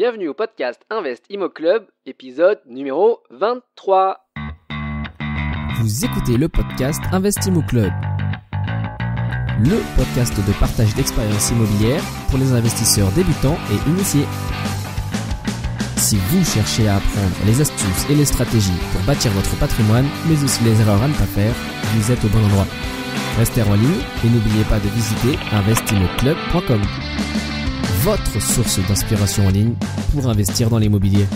Bienvenue au podcast Invest Immo Club, épisode numéro 23. Vous écoutez le podcast Invest Immo Club, le podcast de partage d'expériences immobilières pour les investisseurs débutants et initiés. Si vous cherchez à apprendre les astuces et les stratégies pour bâtir votre patrimoine, mais aussi les erreurs à ne pas faire, vous êtes au bon endroit. Restez en ligne et n'oubliez pas de visiter investimmoclub.com. Votre source d'inspiration en ligne pour investir dans l'immobilier.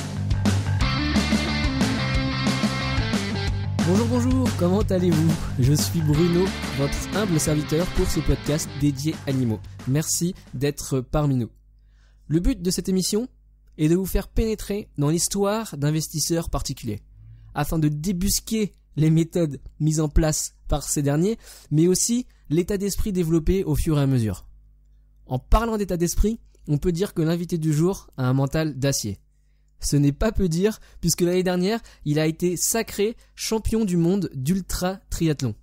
Bonjour, comment allez-vous ? Je suis Bruno, votre humble serviteur pour ce podcast dédié à l'IMO. Merci d'être parmi nous. Le but de cette émission est de vous faire pénétrer dans l'histoire d'investisseurs particuliers, afin de débusquer les méthodes mises en place par ces derniers, mais aussi l'état d'esprit développé au fur et à mesure. En parlant d'état d'esprit, on peut dire que l'invité du jour a un mental d'acier. Ce n'est pas peu dire, puisque l'année dernière, il a été sacré champion du monde d'ultra triathlon.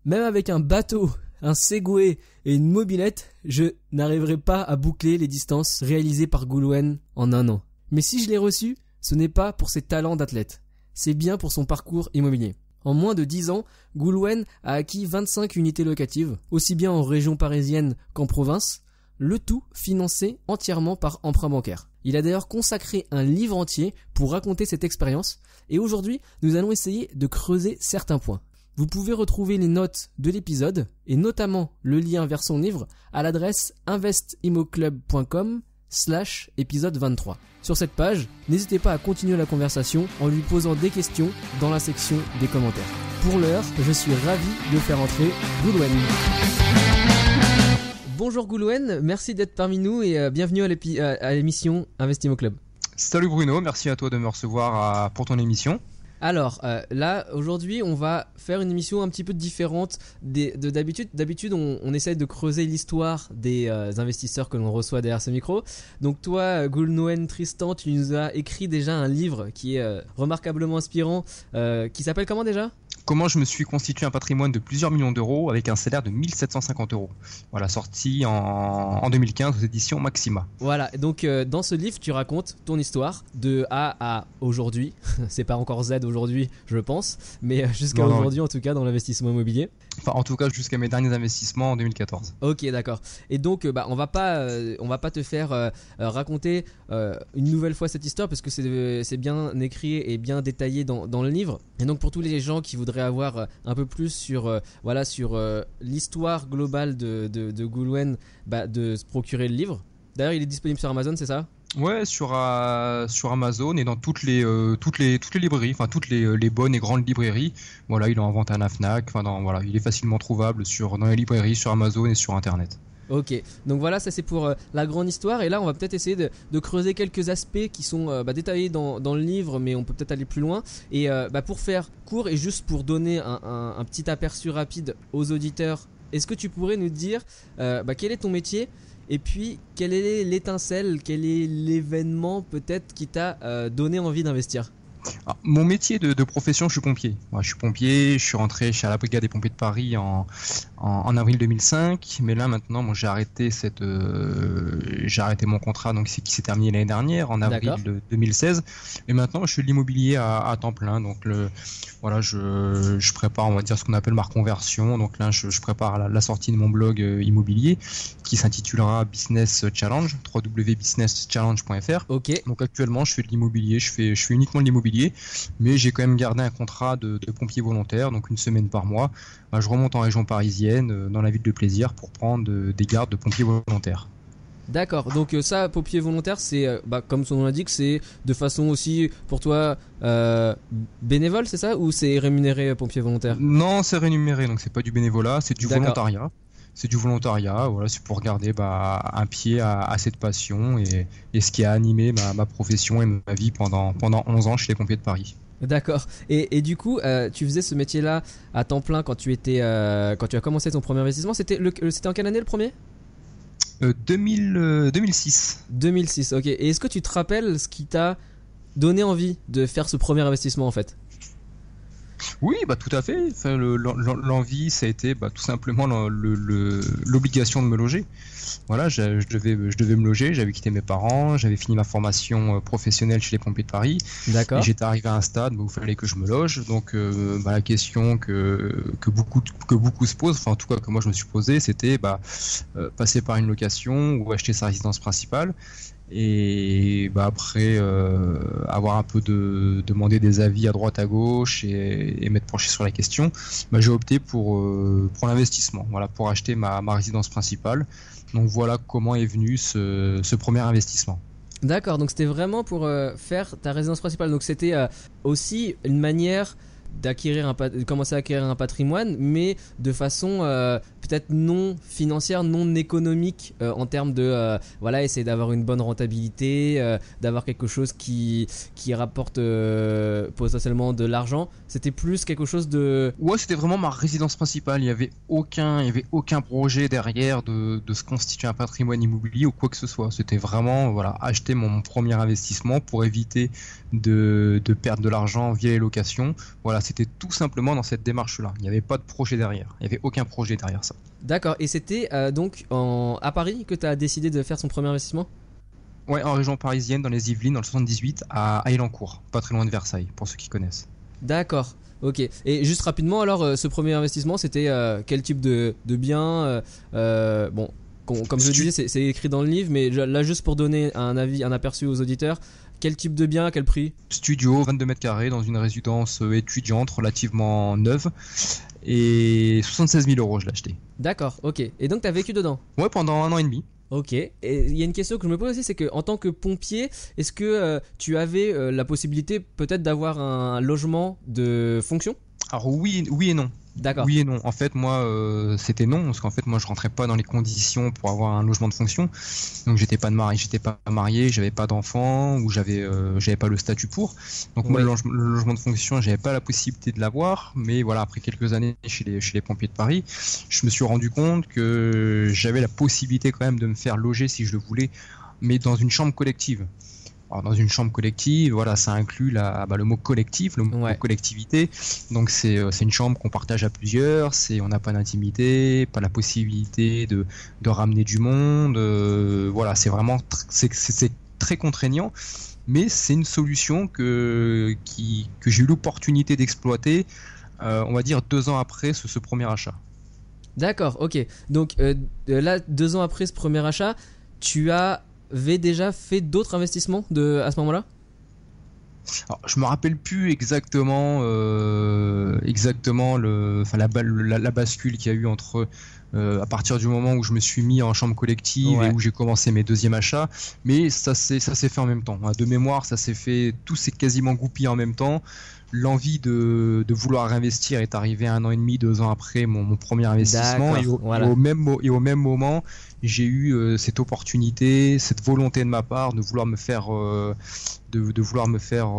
Même avec un bateau, un Segway et une mobilette, je n'arriverai pas à boucler les distances réalisées par Goulwen en un an. Mais si je l'ai reçu, ce n'est pas pour ses talents d'athlète, c'est bien pour son parcours immobilier. En moins de 10 ans, Goulwen a acquis 25 unités locatives, aussi bien en région parisienne qu'en province, le tout financé entièrement par emprunt bancaire. Il a d'ailleurs consacré un livre entier pour raconter cette expérience, et aujourd'hui, nous allons essayer de creuser certains points. Vous pouvez retrouver les notes de l'épisode, et notamment le lien vers son livre, à l'adresse investimmoclub.com/épisode 23. Sur cette page, n'hésitez pas à continuer la conversation en lui posant des questions dans la section des commentaires. Pour l'heure, je suis ravi de faire entrer Goulwen. Bonjour Goulwen, merci d'être parmi nous et bienvenue à l'émission Invest Immo Club. Salut Bruno, merci à toi de me recevoir pour ton émission. Alors là, aujourd'hui, on va faire une émission un petit peu différente de d'habitude. D'habitude, on essaie de creuser l'histoire des investisseurs que l'on reçoit derrière ce micro. Donc toi, Goulwen Tristan, tu nous as écrit déjà un livre qui est remarquablement inspirant, qui s'appelle comment déjà ? Comment je me suis constitué un patrimoine de plusieurs millions d'euros avec un salaire de 1750 euros. Voilà, sorti en 2015 aux éditions Maxima. Voilà, donc dans ce livre, tu racontes ton histoire de A à aujourd'hui. C'est pas encore Z aujourd'hui, je pense, mais jusqu'à aujourd'hui, en tout cas, dans l'investissement immobilier. Enfin, en tout cas, jusqu'à mes derniers investissements en 2014. Ok, d'accord. Et donc, on va pas te faire raconter une nouvelle fois cette histoire parce que c'est bien écrit et bien détaillé dans le livre. Et donc, pour tous les gens qui voudraient avoir un peu plus sur l'histoire globale de Goulwen, de se procurer le livre. D'ailleurs, il est disponible sur Amazon, c'est ça ? Ouais, sur Amazon et dans toutes les librairies, enfin toutes les bonnes et grandes librairies. Voilà, il est en vente à la Fnac. Voilà, il est facilement trouvable dans les librairies, sur Amazon et sur Internet. Ok, donc voilà, ça c'est pour la grande histoire. Et là, on va peut-être essayer de creuser quelques aspects qui sont détaillés dans le livre, mais on peut peut-être aller plus loin. Et pour faire court et juste pour donner un petit aperçu rapide aux auditeurs, est-ce que tu pourrais nous dire quel est ton métier ? Et puis, quelle est l'étincelle, quel est l'événement peut-être qui t'a donné envie d'investir ? Alors, mon métier de profession, je suis pompier. Moi, je suis pompier, je suis rentré chez la brigade des pompiers de Paris en avril 2005. Mais là, maintenant, j'ai arrêté mon contrat qui s'est terminé l'année dernière, en avril 2016. Et maintenant, je fais de l'immobilier à temps plein. Donc, je prépare, on va dire, ce qu'on appelle ma reconversion. Donc là, je prépare la sortie de mon blog immobilier qui s'intitulera Business Challenge, www.businesschallenge.fr. Ok. Donc actuellement, je fais de l'immobilier, je fais uniquement de l'immobilier, mais j'ai quand même gardé un contrat de pompier volontaire, donc une semaine par mois. Je remonte en région parisienne, dans la ville de Plaisir, pour prendre des gardes de pompiers volontaires. D'accord, donc ça, pompier volontaire, c'est comme son nom l'indique, c'est de façon aussi pour toi bénévole, c'est ça ? Ou c'est rémunéré pompier volontaire ? Non, c'est rémunéré, donc c'est pas du bénévolat, c'est du volontariat. C'est du volontariat, voilà, c'est pour garder un pied à cette passion et ce qui a animé ma profession et ma vie pendant 11 ans chez les pompiers de Paris. D'accord. Et du coup, tu faisais ce métier-là à temps plein quand tu as commencé ton premier investissement. C'était en quelle année le premier ? 2006. 2006, ok. Et est-ce que tu te rappelles ce qui t'a donné envie de faire ce premier investissement en fait ? Oui, bah tout à fait. Enfin, l'envie, ça a été tout simplement l'obligation de me loger. Voilà, je devais me loger, j'avais quitté mes parents, j'avais fini ma formation professionnelle chez les pompiers de Paris. D'accord. Et j'étais arrivé à un stade où il fallait que je me loge. Donc la question que beaucoup se posent, enfin en tout cas que moi je me suis posé, c'était passer par une location ou acheter sa résidence principale. Et après avoir un peu demander des avis à droite à gauche et m'être penché sur la question, j'ai opté pour l'investissement, voilà, pour acheter ma résidence principale. Donc voilà comment est venu ce premier investissement. D'accord, donc c'était vraiment pour faire ta résidence principale. Donc c'était aussi une manière de commencer à acquérir un patrimoine, mais de façon peut-être non financière, non économique, en termes de essayer d'avoir une bonne rentabilité, d'avoir quelque chose qui rapporte potentiellement de l'argent. C'était plus quelque chose de... Ouais, c'était vraiment ma résidence principale. Il y avait aucun projet derrière de se constituer un patrimoine immobilier ou quoi que ce soit. C'était vraiment acheter mon premier investissement pour éviter de perdre de l'argent via les locations. Voilà, c'était tout simplement dans cette démarche-là. Il n'y avait pas de projet derrière. Il n'y avait aucun projet derrière ça. D'accord. Et c'était donc à Paris que tu as décidé de faire son premier investissement ? Ouais, en région parisienne, dans les Yvelines, dans le 78, à Hayelancourt, pas très loin de Versailles, pour ceux qui connaissent. D'accord. Ok. Et juste rapidement, alors, ce premier investissement, c'était quel type de bien comme je disais, c'est écrit dans le livre, mais là, juste pour donner un aperçu aux auditeurs, quel type de bien, à quel prix ? Studio, 22 mètres carrés, dans une résidence étudiante relativement neuve. Et 76 000 euros, je l'ai acheté. D'accord, ok. Et donc, tu as vécu dedans ? Ouais, pendant 1 an et demi. Ok. Et il y a une question que je me pose aussi, c'est que en tant que pompier, est-ce que tu avais la possibilité peut-être d'avoir un logement de fonction ? Alors oui et non. D'accord. Oui et non. En fait, moi, c'était non, parce qu'en fait, moi, je rentrais pas dans les conditions pour avoir un logement de fonction. Donc, j'étais pas marié, j'avais pas d'enfant, ou j'avais pas le statut pour. Donc, moi, le logement de fonction, j'avais pas la possibilité de l'avoir. Mais voilà, après quelques années chez les pompiers de Paris, je me suis rendu compte que j'avais la possibilité quand même de me faire loger si je le voulais, mais dans une chambre collective. Alors, dans une chambre collective, voilà, ça inclut le mot collectif, le mot collectivité. Donc c'est une chambre qu'on partage à plusieurs. On n'a pas d'intimité, pas la possibilité de ramener du monde. Voilà, c'est vraiment c'est très contraignant, mais c'est une solution que j'ai eu l'opportunité d'exploiter. On va dire 2 ans après ce premier achat. D'accord, ok. Donc là, 2 ans après ce premier achat, tu avais déjà fait d'autres investissements à ce moment-là ? Alors, je me rappelle plus exactement la bascule qu'il y a eu entre à partir du moment où je me suis mis en chambre collective et où j'ai commencé mes deuxièmes achats, mais ça s'est fait en même temps. De mémoire, ça s'est fait, tout s'est quasiment goupillé en même temps. L'envie de vouloir réinvestir est arrivée 1 an et demi, 2 ans après mon premier investissement, et au même moment, j'ai eu cette opportunité, cette volonté de ma part de vouloir me faire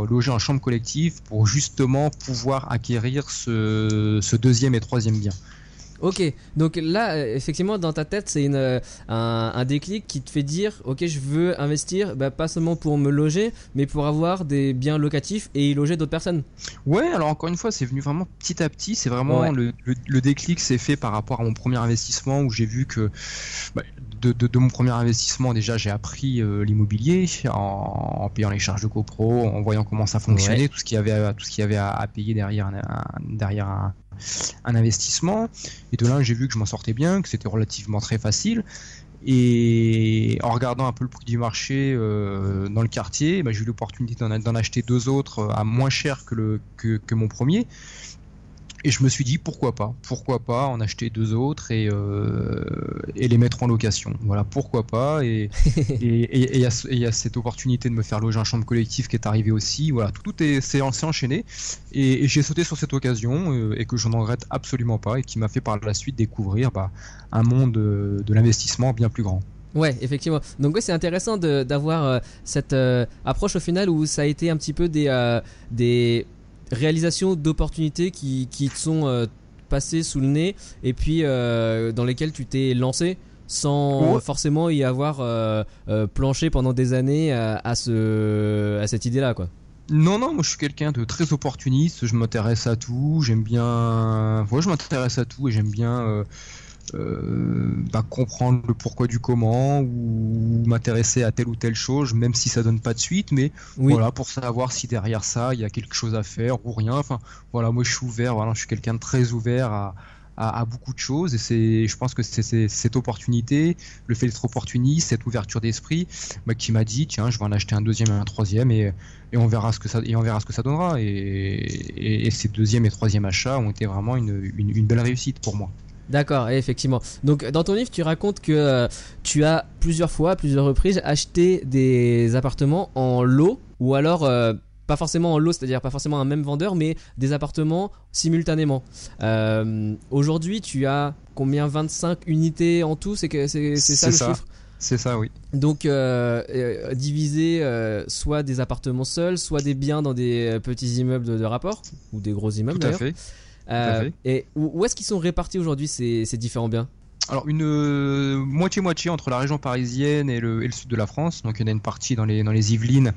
loger en chambre collective pour justement pouvoir acquérir ce deuxième et troisième bien. Ok, donc là, effectivement, dans ta tête, c'est un déclic qui te fait dire, ok, je veux investir, pas seulement pour me loger, mais pour avoir des biens locatifs et y loger d'autres personnes. Ouais, alors encore une fois, c'est venu vraiment petit à petit. C'est vraiment le déclic s'est fait par rapport à mon premier investissement où j'ai vu que de mon premier investissement, déjà, j'ai appris l'immobilier en payant les charges de copro, en voyant comment ça fonctionnait, tout ce qu'il y avait à payer derrière un investissement. Et de là, j'ai vu que je m'en sortais bien, que c'était relativement très facile. Et en regardant un peu le prix du marché dans le quartier, j'ai eu l'opportunité d'en acheter 2 autres à moins cher que mon premier. Et je me suis dit pourquoi pas en acheter 2 autres et les mettre en location. Voilà, pourquoi pas. Et il y a cette opportunité de me faire loger en chambre collective qui est arrivée aussi. Voilà, tout s'est enchaîné et j'ai sauté sur cette occasion et que je n'en regrette absolument pas et qui m'a fait par la suite découvrir un monde de l'investissement bien plus grand. Ouais, effectivement. Donc c'est intéressant d'avoir cette approche au final où ça a été un petit peu des réalisations d'opportunités qui te sont passées sous le nez et puis dans lesquelles tu t'es lancé sans forcément y avoir planché pendant des années à cette idée-là, quoi. Non, moi je suis quelqu'un de très opportuniste, je m'intéresse à tout, j'aime bien... je m'intéresse à tout et j'aime bien comprendre le pourquoi du comment ou m'intéresser à telle ou telle chose, même si ça donne pas de suite, mais voilà, pour savoir si derrière ça, il y a quelque chose à faire ou rien. Enfin, voilà, moi je suis ouvert, voilà, je suis quelqu'un de très ouvert à beaucoup de choses et je pense que c'est cette opportunité, le fait d'être opportuniste, cette ouverture d'esprit, qui m'a dit tiens, je vais en acheter un deuxième et un troisième et on verra ce que ça donnera et ces deuxième et troisième achats ont été vraiment une belle réussite pour moi. D'accord, effectivement. Donc dans ton livre, tu racontes que tu as plusieurs reprises acheté des appartements en lot ou alors pas forcément en lot, c'est-à-dire pas forcément un même vendeur, mais des appartements simultanément. Aujourd'hui, tu as combien? 25 unités en tout, c'est ça le chiffre? C'est ça, oui. Donc diviser soit des appartements seuls, soit des biens dans des petits immeubles de rapport, ou des gros immeubles d'ailleurs. Tout à fait. Et où est-ce qu'ils sont répartis aujourd'hui ces différents biens? Alors une moitié-moitié entre la région parisienne et le sud de la France. Donc il y en a une partie dans les Yvelines,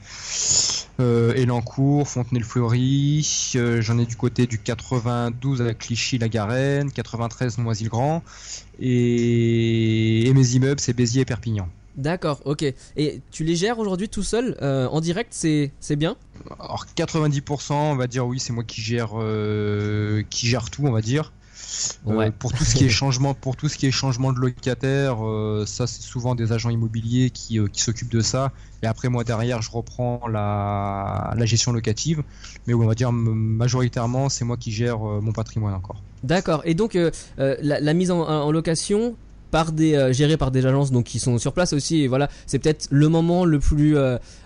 Elancourt, Fontenay-le-Fleury. J'en ai du côté du 92 avec Clichy-la-Garenne, 93 Noisy-le-Grand. Et mes immeubles, c'est Béziers et Perpignan. D'accord, ok. Et tu les gères aujourd'hui tout seul en direct, c'est bien? Alors 90%, on va dire oui, c'est moi qui gère tout, on va dire. Ouais. Pour tout ce qui est changement de locataire, ça c'est souvent des agents immobiliers qui s'occupent de ça. Et après moi derrière, je reprends la gestion locative. Mais on va dire majoritairement, c'est moi qui gère mon patrimoine encore. D'accord. Et donc la mise en location géré par des agences donc qui sont sur place aussi, et voilà, c'est peut-être le moment le plus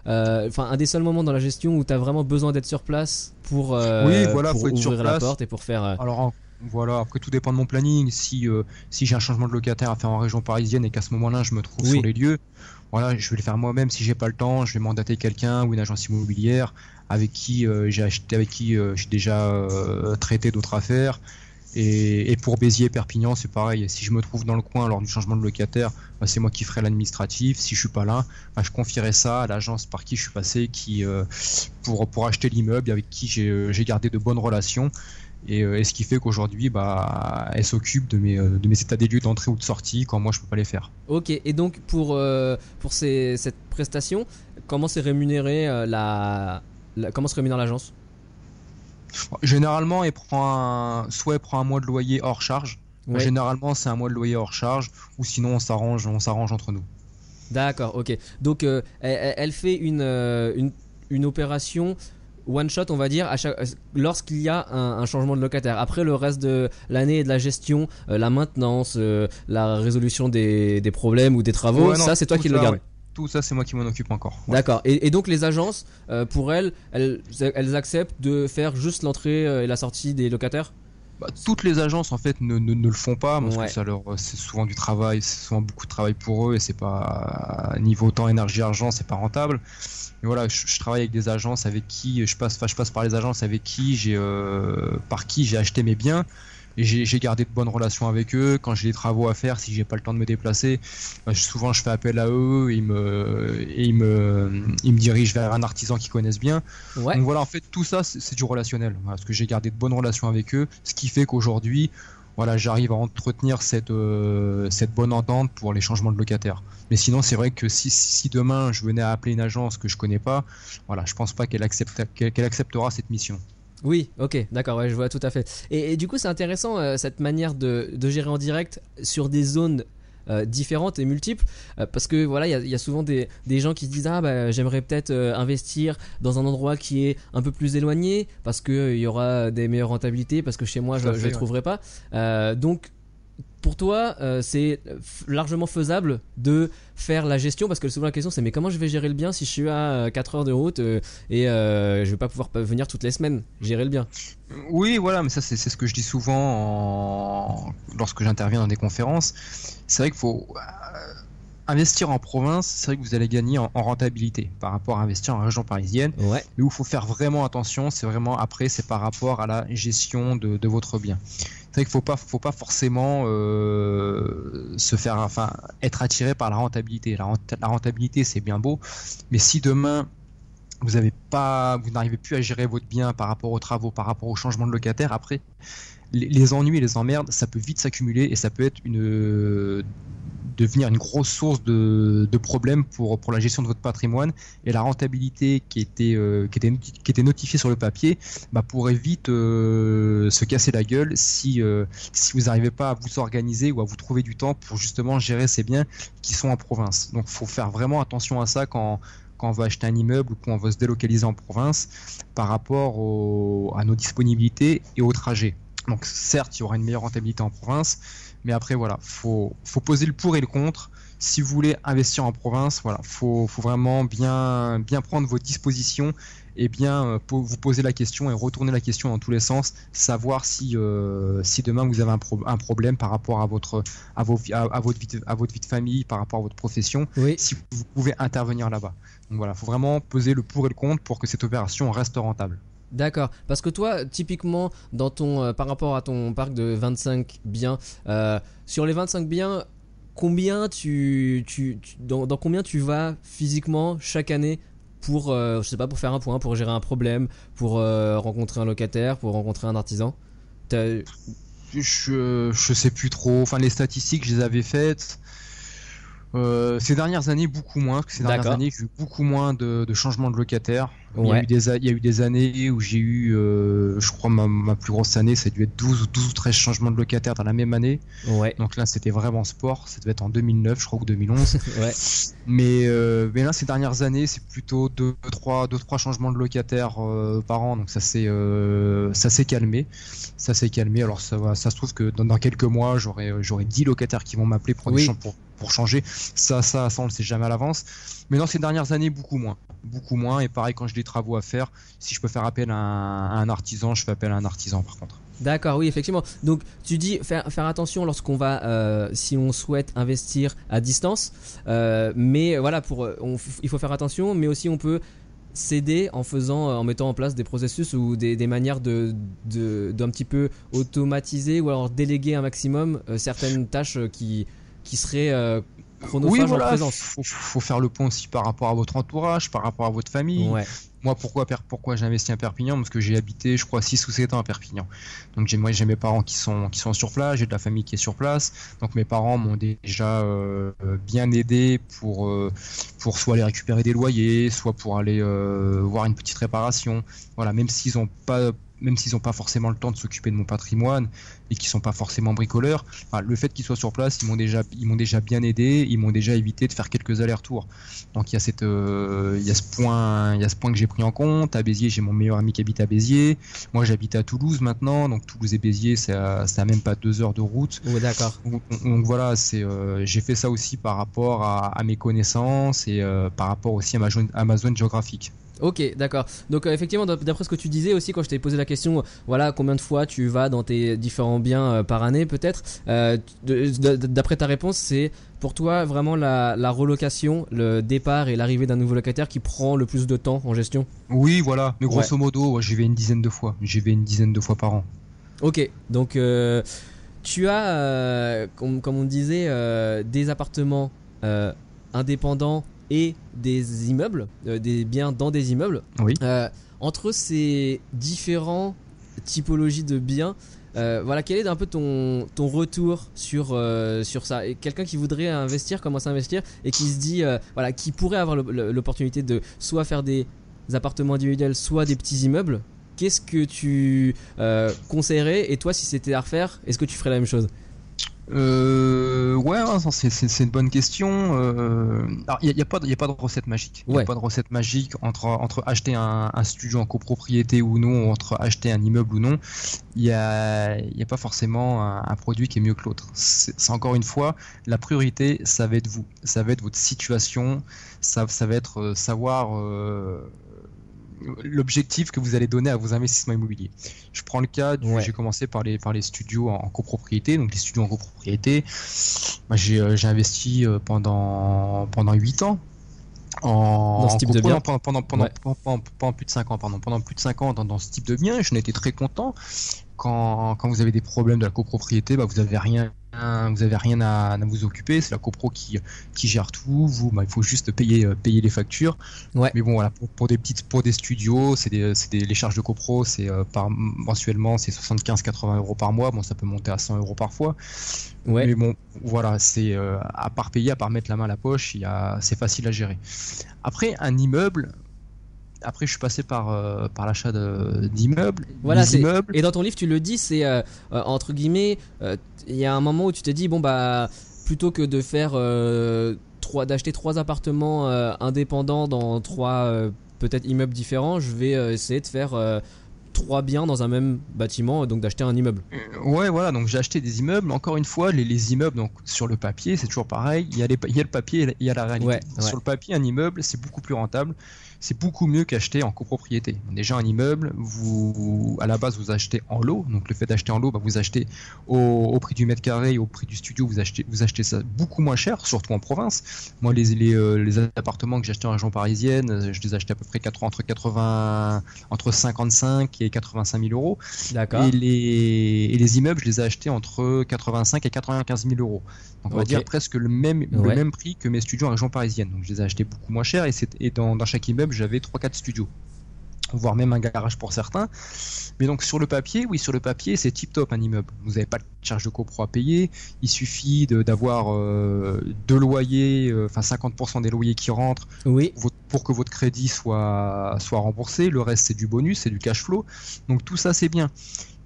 un des seuls moments dans la gestion où tu as vraiment besoin d'être sur place pour faut être sur ouvrir place. la porte et pour faire Alors voilà, après tout dépend de mon planning. Si j'ai un changement de locataire à faire en région parisienne et qu'à ce moment-là je me trouve sur les lieux, voilà, je vais le faire moi-même. Si j'ai pas le temps, je vais mandater quelqu'un ou une agence immobilière avec qui j'ai déjà traité d'autres affaires. Et pour Béziers et Perpignan, c'est pareil. Si je me trouve dans le coin lors du changement de locataire, c'est moi qui ferai l'administratif. Si je suis pas là, je confierai ça à l'agence par qui je suis passé, pour acheter l'immeuble, avec qui j'ai gardé de bonnes relations. Et ce qui fait qu'aujourd'hui, elle s'occupe de mes états des lieux d'entrée ou de sortie quand moi je peux pas les faire. Ok. Et donc pour cette prestation, comment c'est rémunéré comment se rémunère l'agence? Généralement, elle prend un mois de loyer hors charge. Ouais. Généralement, c'est un mois de loyer hors charge, ou sinon on s'arrange entre nous. D'accord, ok. Donc elle fait une opération one shot, on va dire, lorsqu'il y a un changement de locataire. Après, le reste de l'année et de la gestion, la maintenance, la résolution des problèmes ou des travaux, ça c'est toi qui le gardes. Ouais. Tout ça, c'est moi qui m'en occupe encore. Ouais. D'accord. Et donc les agences, pour elles acceptent de faire juste l'entrée et la sortie des locataires? Toutes les agences en fait ne le font pas parce que c'est souvent du travail, c'est souvent beaucoup de travail pour eux et c'est pas niveau temps, énergie, argent, c'est pas rentable. Mais voilà, je travaille avec des agences avec qui je passe par les agences avec qui par qui j'ai acheté mes biens. Et j'ai gardé de bonnes relations avec eux. Quand j'ai des travaux à faire, si j'ai pas le temps de me déplacer, souvent je fais appel à eux et ils me dirigent vers un artisan qu'ils connaissent bien. Ouais. Donc voilà, en fait tout ça c'est du relationnel. Voilà, parce que j'ai gardé de bonnes relations avec eux, ce qui fait qu'aujourd'hui, voilà, j'arrive à entretenir cette bonne entente pour les changements de locataires. Mais sinon, c'est vrai que si demain je venais à appeler une agence que je connais pas, voilà, je pense pas qu'elle acceptera cette mission. Oui, ok, d'accord, ouais, je vois tout à fait. Et du coup, c'est intéressant cette manière de gérer en direct sur des zones différentes et multiples, parce que voilà, il y a souvent des gens qui se disent j'aimerais peut-être investir dans un endroit qui est un peu plus éloigné parce que il y aura des meilleures rentabilités, parce que chez moi je ne trouverai pas. Donc pour toi, c'est largement faisable de faire la gestion, parce que souvent la question c'est mais comment je vais gérer le bien si je suis à 4 heures de route et je vais pas pouvoir venir toutes les semaines gérer le bien. Oui, voilà, mais ça c'est ce que je dis souvent lorsque j'interviens dans des conférences. C'est vrai qu'il faut investir en province, c'est vrai que vous allez gagner en rentabilité par rapport à investir en région parisienne. Ouais. Mais où il faut faire vraiment attention, c'est par rapport à la gestion de votre bien. C'est vrai qu'il faut pas forcément être attiré par la rentabilité. La rentabilité, c'est bien beau, mais si demain vous n'arrivez plus à gérer votre bien par rapport aux travaux, par rapport au changement de locataire, après, les ennuis et les emmerdes, ça peut vite s'accumuler et ça peut être devenir une grosse source de problèmes pour la gestion de votre patrimoine, et la rentabilité qui était notifiée sur le papier pourrait vite se casser la gueule si vous n'arrivez pas à vous organiser ou à vous trouver du temps pour justement gérer ces biens qui sont en province. Donc il faut faire vraiment attention à ça quand on va acheter un immeuble ou quand on va se délocaliser en province par rapport à nos disponibilités et au trajet. Donc certes, il y aura une meilleure rentabilité en province, mais après voilà, faut poser le pour et le contre. Si vous voulez investir en province, voilà, faut vraiment bien prendre vos dispositions et bien vous poser la question et retourner la question dans tous les sens, savoir si demain vous avez un problème par rapport à votre vie de famille, par rapport à votre profession, oui. Si vous pouvez intervenir là-bas. Donc voilà, faut vraiment peser le pour et le contre pour que cette opération reste rentable. D'accord, parce que toi, typiquement, par rapport à ton parc de 25 biens, sur les 25 biens, combien dans combien tu vas physiquement chaque année pour, je sais pas, pour faire un point, pour gérer un problème, pour rencontrer un locataire, pour rencontrer un artisan? Je sais plus trop, enfin les statistiques, je les avais faites. Ces dernières années, beaucoup moins, parce que ces dernières années, j'ai eu beaucoup moins de changements de locataires. Ouais. Il y a eu des années où j'ai eu, je crois, ma plus grosse année, ça a dû être 12 ou 13 changements de locataires dans la même année. Ouais. Donc là, c'était vraiment sport, ça devait être en 2009, je crois, ou 2011. Ouais. Mais là, ces dernières années, c'est plutôt 2-3 changements de locataires par an, donc ça s'est calmé. Ça s'est calmé, alors ça se trouve que dans quelques mois, j'aurai 10 locataires qui vont m'appeler pour changer. Ça on le sait jamais à l'avance. Mais dans ces dernières années, beaucoup moins. Et pareil, quand j'ai des travaux à faire, si je peux faire appel à un artisan, je fais appel à un artisan par contre. D'accord, oui, effectivement. Donc tu dis faire attention lorsqu'on va, si on souhaite investir à distance. Mais voilà, il faut faire attention, mais aussi on peut s'aider en mettant en place des processus ou des manières d'un petit peu automatiser ou alors déléguer un maximum certaines tâches qui seraient chronophages en présence. Faut faire le point aussi par rapport à votre entourage, par rapport à votre famille. Ouais. Moi, pourquoi j'ai investi à Perpignan? Parce que j'ai habité, je crois, 6 ou 7 ans à Perpignan. Donc j'ai mes parents qui sont sur place, j'ai de la famille qui est sur place. Donc mes parents m'ont déjà bien aidé pour soit aller récupérer des loyers, soit pour aller voir une petite réparation. Voilà, même s'ils n'ont pas forcément le temps de s'occuper de mon patrimoine et qu'ils sont pas forcément bricoleurs, le fait qu'ils soient sur place, ils m'ont déjà bien aidé, ils m'ont déjà évité de faire quelques allers-retours. Donc il y a ce point que j'ai pris en compte. À Béziers, j'ai mon meilleur ami qui habite à Béziers. Moi, j'habite à Toulouse maintenant, donc Toulouse et Béziers, c'est à même pas 2 heures de route. Ouais, d'accord. Donc voilà, j'ai fait ça aussi par rapport à mes connaissances et par rapport aussi à ma zone géographique. Ok, d'accord. Donc effectivement, d'après ce que tu disais aussi quand je t'ai posé la question, voilà, combien de fois tu vas dans tes différents biens par année peut-être, d'après ta réponse, c'est pour toi vraiment la relocation, le départ et l'arrivée d'un nouveau locataire qui prend le plus de temps en gestion? Oui, voilà, mais grosso modo, j'y vais une dizaine de fois. J'y vais une dizaine de fois par an. Ok, donc tu as, comme on disait, des appartements indépendants et des immeubles, des biens dans des immeubles. Oui. Entre ces différentes typologies de biens, voilà, quel est un peu ton retour sur ça? Et quelqu'un qui voudrait commencer à investir et qui se dit, voilà, qui pourrait avoir l'opportunité de soit faire des appartements individuels, soit des petits immeubles, qu'est-ce que tu conseillerais? Et toi, si c'était à refaire, est-ce que tu ferais la même chose? Ouais, c'est une bonne question. Alors, il y a pas de recette magique. Il y a pas de recette magique entre acheter un studio en copropriété ou non, ou entre acheter un immeuble ou non. Il y a pas forcément un produit qui est mieux que l'autre. C'est encore une fois, la priorité, ça va être vous. Ça va être votre situation. Ça va être savoir l'objectif que vous allez donner à vos investissements immobiliers. Je prends le cas j'ai commencé par les studios en copropriété. Donc les studios en copropriété, j'ai investi pendant 8 ans dans ce type de bien, pendant plus de 5 ans, pendant plus de 5 ans dans ce type de bien. Je n'étais très content. Quand vous avez des problèmes de la copropriété, vous avez rien à vous occuper, c'est la copro qui gère tout. Vous, il faut juste payer les factures. Ouais. Mais bon, voilà, pour des studios, les charges de copro, c'est mensuellement, c'est 75-80 € par mois. Bon, ça peut monter à 100 € parfois. Ouais. Mais bon, voilà, c'est à part payer, à part mettre la main à la poche, c'est facile à gérer. Après, un immeuble. Après, je suis passé par l'achat d'immeubles. Voilà, immeubles. Et dans ton livre, tu le dis, c'est entre guillemets, il y a un moment où tu t'es dit, bon bah, plutôt que de faire d'acheter 3 appartements indépendants dans 3 peut-être immeubles différents, je vais essayer de faire 3 biens dans un même bâtiment, donc d'acheter un immeuble. Ouais, voilà, donc j'ai acheté des immeubles. Encore une fois, les immeubles, donc sur le papier, c'est toujours pareil. Il y a le papier et il y a la réalité. Ouais. Sur le papier, un immeuble, c'est beaucoup plus rentable. C'est beaucoup mieux qu'acheter en copropriété. Déjà, un immeuble, à la base, vous achetez en lot. Donc, le fait d'acheter en lot, vous achetez au prix du mètre carré, au prix du studio, vous achetez ça beaucoup moins cher, surtout en province. Moi, les appartements que j'ai achetés en région parisienne, je les achetais à peu près entre 55 et 85 000 euros. D'accord. Et les immeubles, je les ai achetés entre 85 et 95 000 euros. Donc, on va dire presque le même prix que mes studios en région parisienne. Donc, je les ai achetés beaucoup moins cher et dans chaque immeuble, j'avais 3-4 studios, voire même un garage pour certains. Mais donc sur le papier, c'est tip top un immeuble. Vous n'avez pas de charge de copro à payer. Il suffit d'avoir 2 loyers, 50% des loyers qui rentrent, pour que votre crédit soit remboursé. Le reste, c'est du bonus, c'est du cash flow. Donc tout ça, c'est bien.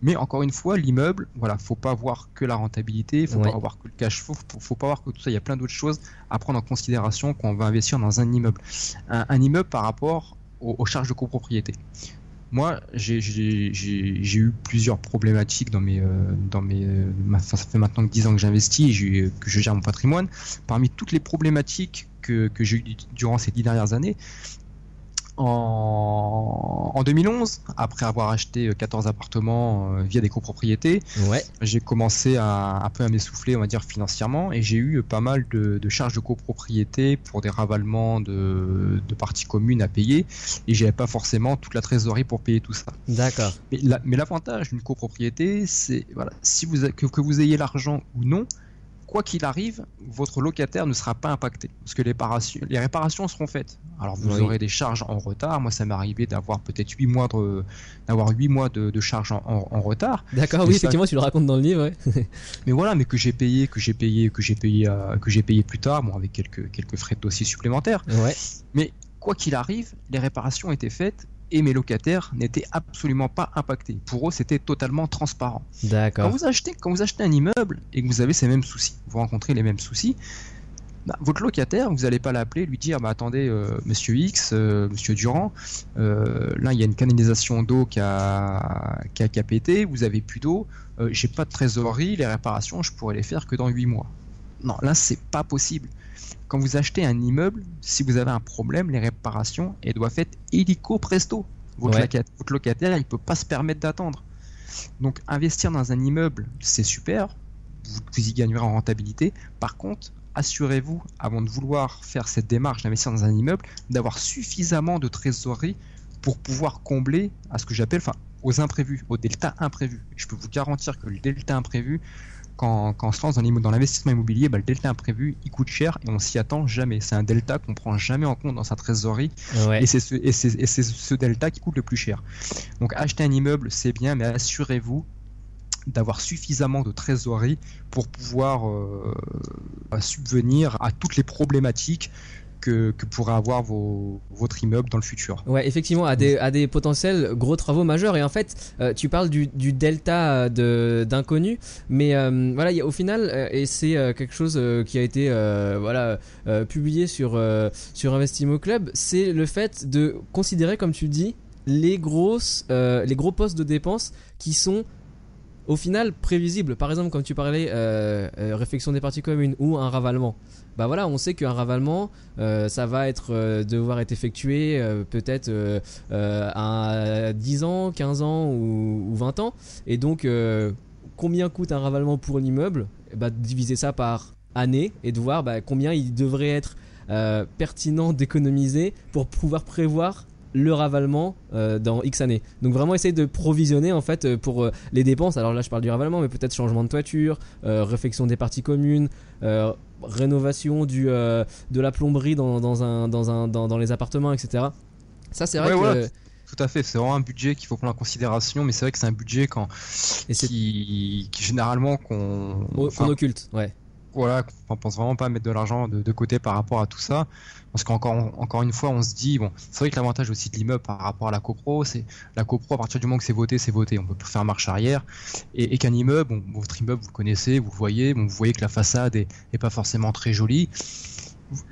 Mais encore une fois, l'immeuble, voilà, faut pas voir que la rentabilité, faut pas voir que le cash flow, faut pas voir que tout ça. Il y a plein d'autres choses à prendre en considération quand on va investir dans un immeuble. Un immeuble par rapport aux charges de copropriété. Moi, j'ai eu plusieurs problématiques ça fait maintenant que 10 ans que j'investis et que je gère mon patrimoine. Parmi toutes les problématiques que j'ai eues durant ces 10 dernières années, en 2011, après avoir acheté 14 appartements via des copropriétés, j'ai commencé un peu à m'essouffler, on va dire, financièrement, et j'ai eu pas mal de charges de copropriété pour des ravalements de parties communes à payer, et j'avais pas forcément toute la trésorerie pour payer tout ça. D'accord. Mais l'avantage d'une copropriété, c'est que vous ayez l'argent ou non, quoi qu'il arrive, votre locataire ne sera pas impacté parce que les réparations seront faites. Alors vous aurez des charges en retard. Moi, ça m'est arrivé d'avoir peut-être 8 mois de charges en retard. D'accord, oui, effectivement, tu le racontes dans le livre. Ouais. Mais voilà, mais que j'ai payé plus tard, bon, avec quelques frais de dossier supplémentaires. Ouais. Mais quoi qu'il arrive, les réparations étaient faites. Et mes locataires n'étaient absolument pas impactés. Pour eux, c'était totalement transparent. D'accord. Quand vous achetez un immeuble et que vous avez ces mêmes soucis, vous rencontrez les mêmes soucis, votre locataire, vous n'allez pas l'appeler, lui dire attendez, monsieur X, monsieur Durand, là il y a une canalisation d'eau qui a pété, vous avez plus d'eau, j'ai pas de trésorerie, les réparations, je pourrais les faire que dans 8 mois. Non, là c'est pas possible. Quand vous achetez un immeuble, si vous avez un problème, les réparations, elles doivent être illico presto. Votre locataire, il ne peut pas se permettre d'attendre. Donc, investir dans un immeuble, c'est super. Vous y gagnerez en rentabilité. Par contre, assurez-vous, avant de vouloir faire cette démarche d'investir dans un immeuble, d'avoir suffisamment de trésorerie pour pouvoir combler à ce que j'appelle, aux imprévus, au delta imprévu. Je peux vous garantir que le delta imprévu, quand on se lance dans l'investissement immobilier, le delta imprévu, il coûte cher et on s'y attend jamais. C'est un delta qu'on prend jamais en compte dans sa trésorerie et c'est ce delta qui coûte le plus cher. Donc acheter un immeuble, c'est bien, mais assurez-vous d'avoir suffisamment de trésorerie pour pouvoir subvenir à toutes les problématiques que pourrait avoir votre immeuble dans le futur. Ouais, effectivement, à des potentiels gros travaux majeurs. Et en fait, tu parles du delta d'inconnu, mais au final, et c'est quelque chose qui a été publié sur Investimo Club, c'est le fait de considérer, comme tu dis, les gros postes de dépenses qui sont au final prévisible. Par exemple, comme tu parlais, réfection des parties communes ou un ravalement. On sait qu'un ravalement, ça va devoir être effectué peut-être à 10 ans, 15 ans ou 20 ans. Et donc, combien coûte un ravalement pour l'immeuble ? Diviser ça par année et de voir combien il devrait être pertinent d'économiser pour pouvoir prévoir le ravalement dans X années. Donc vraiment essayer de provisionner en fait pour les dépenses. Alors là je parle du ravalement, mais peut-être changement de toiture, réfection des parties communes, rénovation de la plomberie dans les appartements, etc. Ça c'est vrai que... Ouais. Tout à fait, c'est vraiment un budget qu'il faut prendre en considération, mais c'est vrai que c'est un budget qui généralement qu'on occulte, ouais. Voilà, on pense vraiment pas à mettre de l'argent de côté par rapport à tout ça, parce qu'encore une fois, on se dit, bon, c'est vrai que l'avantage aussi de l'immeuble par rapport à la copro, c'est la copro, à partir du moment que c'est voté, on peut plus faire marche arrière, et qu'un immeuble, bon, votre immeuble, vous le connaissez, vous le voyez, bon, vous voyez que la façade est pas forcément très jolie.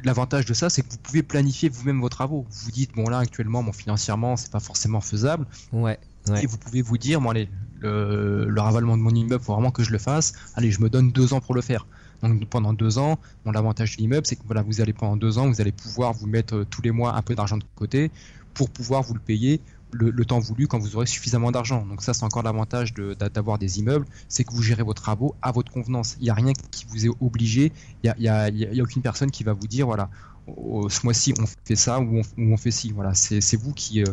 L'avantage de ça, c'est que vous pouvez planifier vous-même vos travaux. Vous vous dites, bon là actuellement, financièrement, c'est pas forcément faisable. Ouais. Et vous pouvez vous dire, bon allez, le ravalement de mon immeuble, faut vraiment que je le fasse. Allez, je me donne 2 ans pour le faire. Donc pendant 2 ans, l'avantage de l'immeuble, c'est que voilà, vous allez pendant 2 ans, vous allez pouvoir vous mettre tous les mois un peu d'argent de côté pour pouvoir vous le payer le temps voulu quand vous aurez suffisamment d'argent. Donc ça, c'est encore l'avantage d'avoir des immeubles, c'est que vous gérez vos travaux à votre convenance. Il n'y a rien qui vous est obligé, il y a aucune personne qui va vous dire voilà, ce mois-ci on fait ça ou on fait ci. Voilà, c'est vous qui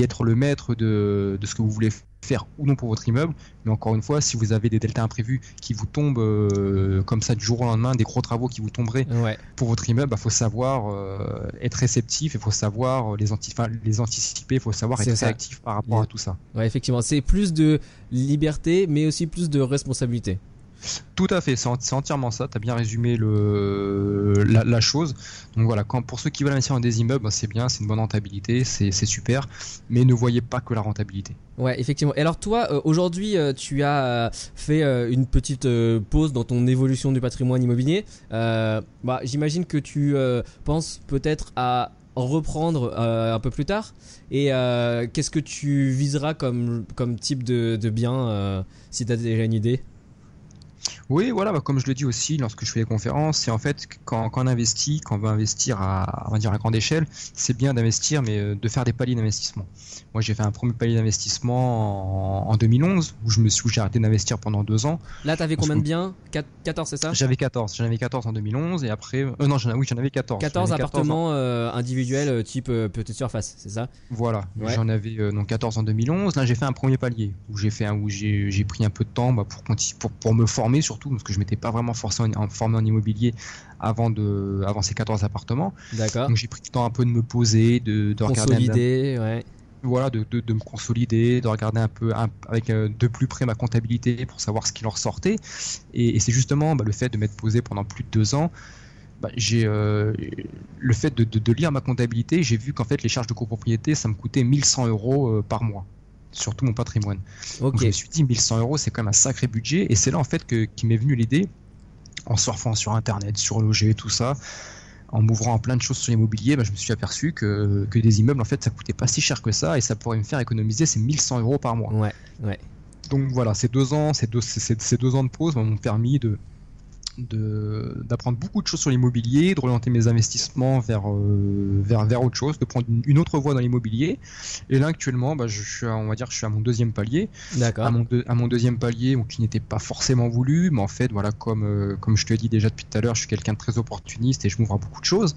êtes le maître de ce que vous voulez faire ou non pour votre immeuble. Mais encore une fois, si vous avez des deltas imprévus qui vous tombent comme ça du jour au lendemain, des gros travaux qui vous tomberaient pour votre immeuble, faut savoir être réceptif, il faut savoir les anticiper, il faut savoir être réactif par rapport à tout ça. Ouais, effectivement, c'est plus de liberté mais aussi plus de responsabilité. Tout à fait, c'est entièrement ça, tu as bien résumé la chose. Donc voilà, pour ceux qui veulent investir dans des immeubles, c'est bien, c'est une bonne rentabilité, c'est super, mais ne voyez pas que la rentabilité. Ouais, effectivement. Et alors toi, aujourd'hui, tu as fait une petite pause dans ton évolution du patrimoine immobilier. J'imagine que tu penses peut-être à reprendre un peu plus tard. Et qu'est-ce que tu viseras comme type de bien, si tu as déjà une idée ? Oui, voilà, comme je le dis aussi lorsque je fais des conférences, c'est en fait quand on investit, quand on veut investir à grande échelle, c'est bien d'investir, mais de faire des paliers d'investissement. Moi, j'ai fait un premier palier d'investissement en 2011 où j'ai arrêté d'investir pendant 2 ans. Là, tu avais combien de biens ? 14, c'est ça ? J'en avais 14 en 2011 et après j'en avais 14. 14 appartements individuels type petite surface, c'est ça ? Voilà, ouais. J'en avais 14 en 2011. Là, j'ai fait un premier palier où j'ai pris un peu de temps pour me former surtout parce que je m'étais pas vraiment formé en immobilier avant ces 14 appartements. D'accord. Donc j'ai pris le temps un peu de me poser, de consolider, ouais. Voilà, de me consolider, de regarder un peu avec de plus près ma comptabilité pour savoir ce qu'il en ressortait. Et c'est justement le fait de m'être posé pendant plus de 2 ans. J'ai le fait de lire ma comptabilité, j'ai vu qu'en fait les charges de copropriété, ça me coûtait 1100 € par mois. Sur tout mon patrimoine. Okay. Donc je me suis dit 1100 €, c'est quand même un sacré budget. Et c'est là en fait qui m'est venue l'idée, en surfant sur internet, sur Loger, tout ça, en m'ouvrant à plein de choses sur l'immobilier, je me suis aperçu que des immeubles en fait ça coûtait pas si cher que ça et ça pourrait me faire économiser ces 1100 € par mois. Ouais. Donc voilà, ces 2 ans de pause m'ont permis d'apprendre beaucoup de choses sur l'immobilier, de orienter mes investissements vers autre chose, de prendre une autre voie dans l'immobilier. Et là actuellement, je suis à mon 2e palier. D'accord. À mon 2e palier, qui n'était pas forcément voulu, mais en fait voilà, comme je te l'ai dit déjà depuis tout à l'heure, je suis quelqu'un de très opportuniste et je m'ouvre à beaucoup de choses.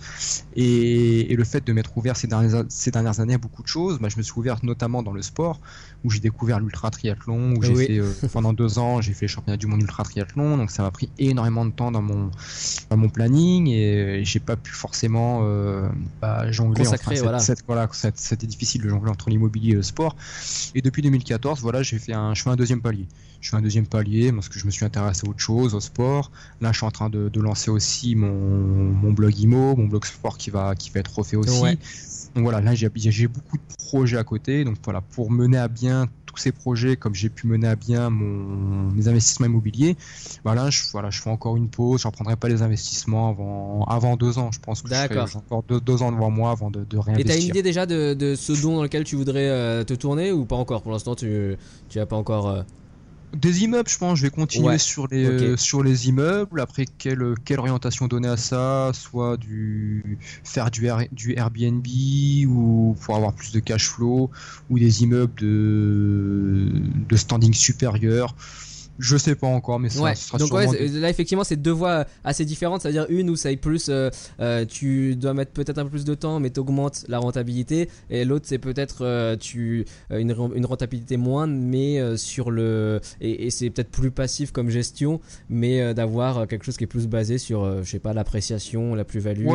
Et le fait de m'être ouvert ces dernières années à beaucoup de choses, je me suis ouvert notamment dans le sport, où j'ai découvert l'ultra triathlon, où j'ai fait pendant 2 ans, j'ai fait les championnats du monde ultra triathlon, donc ça m'a pris énormément de temps dans mon planning et j'ai pas pu forcément jongler. C'était difficile de jongler entre l'immobilier et le sport. Et depuis 2014, je fais un 2e palier. Je fais un 2e palier parce que je me suis intéressé à autre chose, au sport. Là, je suis en train de lancer aussi mon blog IMO, mon blog sport qui va être refait aussi. Ouais. Donc voilà, là j'ai beaucoup de projets à côté. Donc voilà, pour mener à bien tous ces projets, comme j'ai pu mener à bien mes investissements immobiliers, je fais encore une pause. Je ne reprendrai pas les investissements avant 2 ans. Je pense que j'ai encore 2 ans devant moi avant de réinvestir. Et tu as une idée déjà de ce don dans lequel tu voudrais te tourner ou pas encore ? Pour l'instant, tu n'as pas encore... Des immeubles, je pense. Je vais continuer sur les immeubles. Après, quelle orientation donner à ça ? Soit faire du Airbnb ou pour avoir plus de cash flow, ou des immeubles de standing supérieur. Je sais pas encore, mais ça sera donc sûrement... là effectivement c'est deux voies assez différentes, c'est-à-dire une où ça est plus tu dois mettre peut-être un peu plus de temps mais t'augmentes la rentabilité, et l'autre c'est peut-être une rentabilité moindre mais sur le et c'est peut-être plus passif comme gestion, mais d'avoir quelque chose qui est plus basé sur je sais pas, l'appréciation, la plus-value.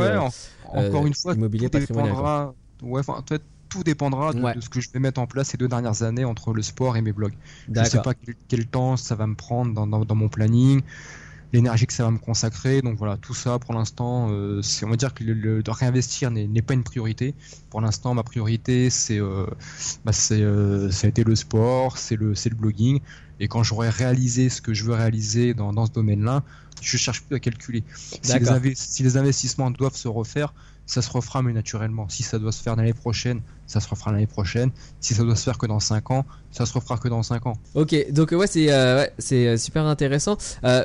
Encore une fois, immobilier tout patrimonial. tout dépendra de ce que je vais mettre en place ces 2 dernières années entre le sport et mes blogs. Je sais pas quel temps ça va me prendre dans mon planning, l'énergie que ça va me consacrer. Donc voilà, tout ça pour l'instant, on va dire que de réinvestir n'est pas une priorité. Pour l'instant, ma priorité ça a été le sport, c'est le blogging. Et quand j'aurai réalisé ce que je veux réaliser dans ce domaine-là, je cherche plus à calculer. Si les investissements doivent se refaire, ça se refera mais naturellement. Si ça doit se faire l'année prochaine, ça se refera l'année prochaine. Si ça doit se faire que dans 5 ans, ça se refera que dans 5 ans. Ok, donc c'est super intéressant.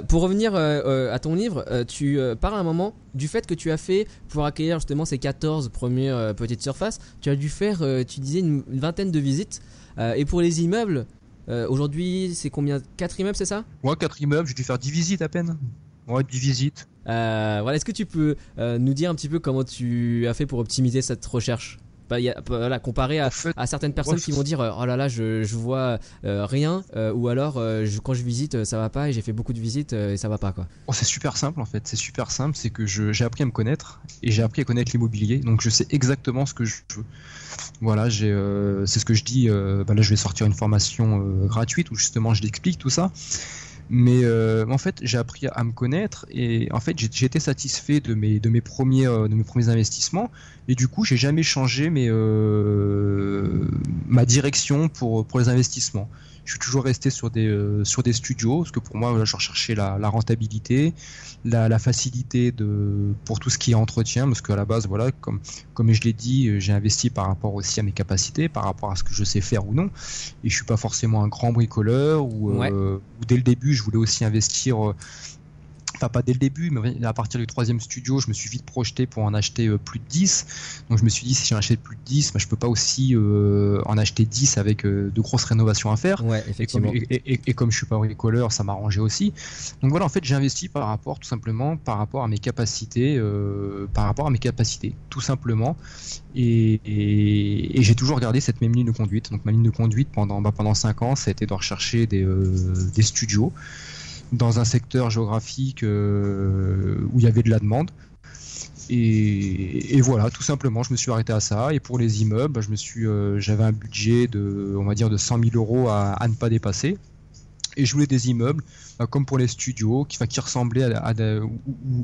Pour revenir à ton livre, tu parles à un moment du fait que tu as fait, pour accueillir justement ces 14 premières petites surfaces, tu as dû faire, tu disais, une vingtaine de visites. Et pour les immeubles, aujourd'hui c'est combien, 4 immeubles, c'est ça? Ouais, 4 immeubles, j'ai dû faire 10 visites à peine. Ouais, 10 visites. Voilà, est-ce que tu peux nous dire un petit peu comment tu as fait pour optimiser cette recherche? Comparé à certaines personnes qui vont dire oh là là, je vois rien, ou alors quand je visite ça va pas, et j'ai fait beaucoup de visites et ça va pas, quoi. C'est super simple en fait, c'est que j'ai appris à me connaître et j'ai appris à connaître l'immobilier, donc je sais exactement ce que je veux. Voilà, c'est ce que je dis, là je vais sortir une formation gratuite où justement je l'explique tout ça. Mais en fait, j'ai appris à me connaître, et en fait, j'étais satisfait de mes premiers investissements, et du coup, j'ai jamais changé ma direction pour les investissements. Je suis toujours resté sur des studios, parce que pour moi, là, je recherchais la rentabilité, la facilité pour tout ce qui est entretien, parce qu'à la base, voilà, comme je l'ai dit, j'ai investi par rapport aussi à mes capacités, par rapport à ce que je sais faire ou non, et je suis pas forcément un grand bricoleur, ou dès le début, je voulais aussi investir. Enfin, pas dès le début, mais à partir du 3e studio, je me suis vite projeté pour en acheter plus de 10. Donc je me suis dit, si j'en achète plus de 10, je peux pas aussi en acheter 10 avec de grosses rénovations à faire. Ouais, effectivement. Et comme je suis pas bricoleur, ça m'arrangeait aussi. Donc voilà, en fait, j'ai investi tout simplement par rapport à mes capacités, tout simplement. Et j'ai toujours gardé cette même ligne de conduite. Donc ma ligne de conduite pendant 5 ans, ça a été de rechercher des studios dans un secteur géographique où il y avait de la demande, et voilà, tout simplement, je me suis arrêté à ça. Et pour les immeubles, j'avais un budget de 100 000 euros à ne pas dépasser, et je voulais des immeubles comme pour les studios qui ressemblaient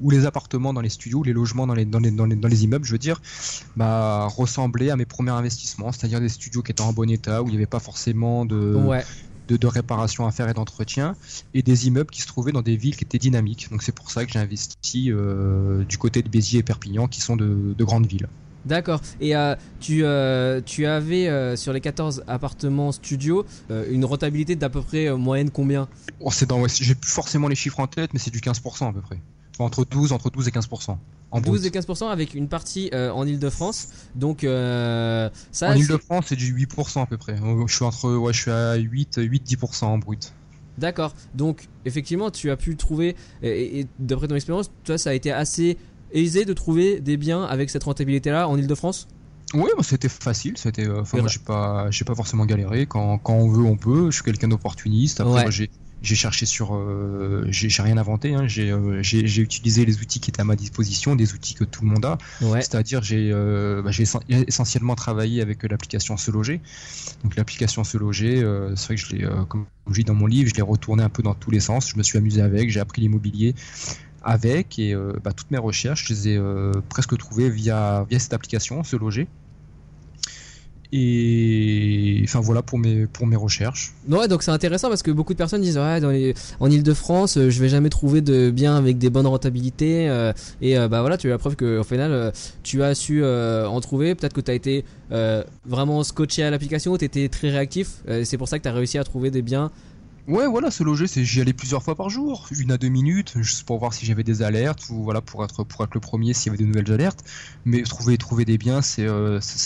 ou les appartements dans les studios, les logements dans les immeubles, je veux dire, ressemblaient à mes premiers investissements, c'est-à-dire des studios qui étaient en bon état, où il n'y avait pas forcément de réparation à faire et d'entretien, et des immeubles qui se trouvaient dans des villes qui étaient dynamiques. Donc c'est pour ça que j'ai investi du côté de Béziers et Perpignan, qui sont de grandes villes. D'accord. Et tu avais sur les 14 appartements studios une rentabilité d'à peu près moyenne combien? J'ai plus forcément les chiffres en tête, mais c'est du 15% à peu près. Entre 12 et 15%. 12 et 15% avec une partie en Ile-de-France. Donc ça. En Ile-de-France, c'est du 8% à peu près. Je suis à 8-10% en brut. D'accord. Donc effectivement, tu as pu trouver, et d'après ton expérience, toi, ça a été assez aisé de trouver des biens avec cette rentabilité-là en Ile-de-France? Oui, c'était facile. Moi, j'ai pas forcément galéré. Quand on veut, on peut. Je suis quelqu'un d'opportuniste. Après, moi, j'ai cherché j'ai rien inventé, hein. J'ai utilisé les outils qui étaient à ma disposition, des outils que tout le monde a. C'est-à-dire, j'ai essentiellement travaillé avec l'application Se Loger. Donc l'application Se Loger, c'est vrai que comme je dis dans mon livre, je l'ai retourné un peu dans tous les sens. Je me suis amusé avec, j'ai appris l'immobilier avec, et toutes mes recherches, je les ai presque trouvées via cette application Se Loger. Et enfin voilà pour mes recherches. Ouais, donc c'est intéressant parce que beaucoup de personnes disent en Ile-de-France je vais jamais trouver de biens avec des bonnes rentabilités, et voilà, tu as la preuve que au final tu as su en trouver. Peut-être que tu as été vraiment scotché à l'application, tu étais très réactif, c'est pour ça que tu as réussi à trouver des biens Ouais, voilà, se loger, j'y allais plusieurs fois par jour, 1 à 2 minutes, juste pour voir si j'avais des alertes, ou voilà, pour être le premier s'il y avait de nouvelles alertes. Mais trouver des biens, c'est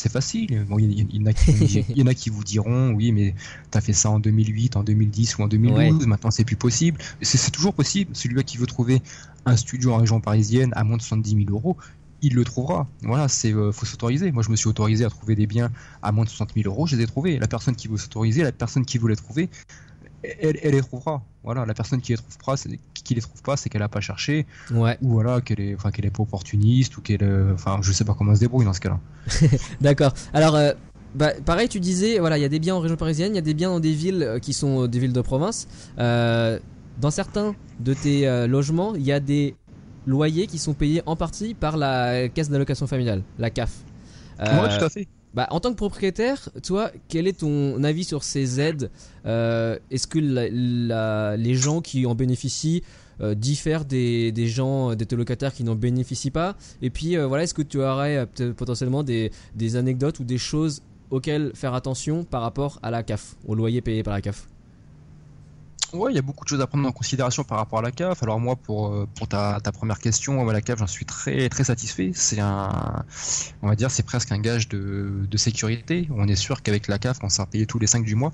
facile. Bon, il y en a qui vous diront, oui, mais t'as fait ça en 2008, en 2010 ou en 2012, maintenant c'est plus possible. C'est toujours possible. Celui-là qui veut trouver un studio en région parisienne à moins de 70 000 euros, il le trouvera. Voilà, faut s'autoriser. Moi, je me suis autorisé à trouver des biens à moins de 60 000 euros, je les ai trouvés. La personne qui veut s'autoriser, la personne qui veut les trouver, elle les trouvera. Voilà, la personne qui les trouve pas, c'est qu'elle a pas cherché, ou voilà, qu'elle est pas opportuniste, ou je sais pas comment elle se débrouille dans ce cas-là. D'accord. Alors, pareil, tu disais, voilà, il y a des biens en région parisienne, il y a des biens dans des villes qui sont des villes de province. Dans certains de tes logements, il y a des loyers qui sont payés en partie par la caisse d'allocation familiale, la CAF. Ouais, tout à fait. En tant que propriétaire, toi, quel est ton avis sur ces aides ? Est-ce que les gens qui en bénéficient diffèrent des locataires qui n'en bénéficient pas ? Et puis, est-ce que tu aurais potentiellement des anecdotes ou des choses auxquelles faire attention par rapport à la CAF, au loyer payé par la CAF ? Ouais, il y a beaucoup de choses à prendre en considération par rapport à la CAF. Alors moi, pour ta première question, la CAF, j'en suis très très satisfait. On va dire, c'est presque un gage de sécurité. On est sûr qu'avec la CAF, on sera payé tous les 5 du mois.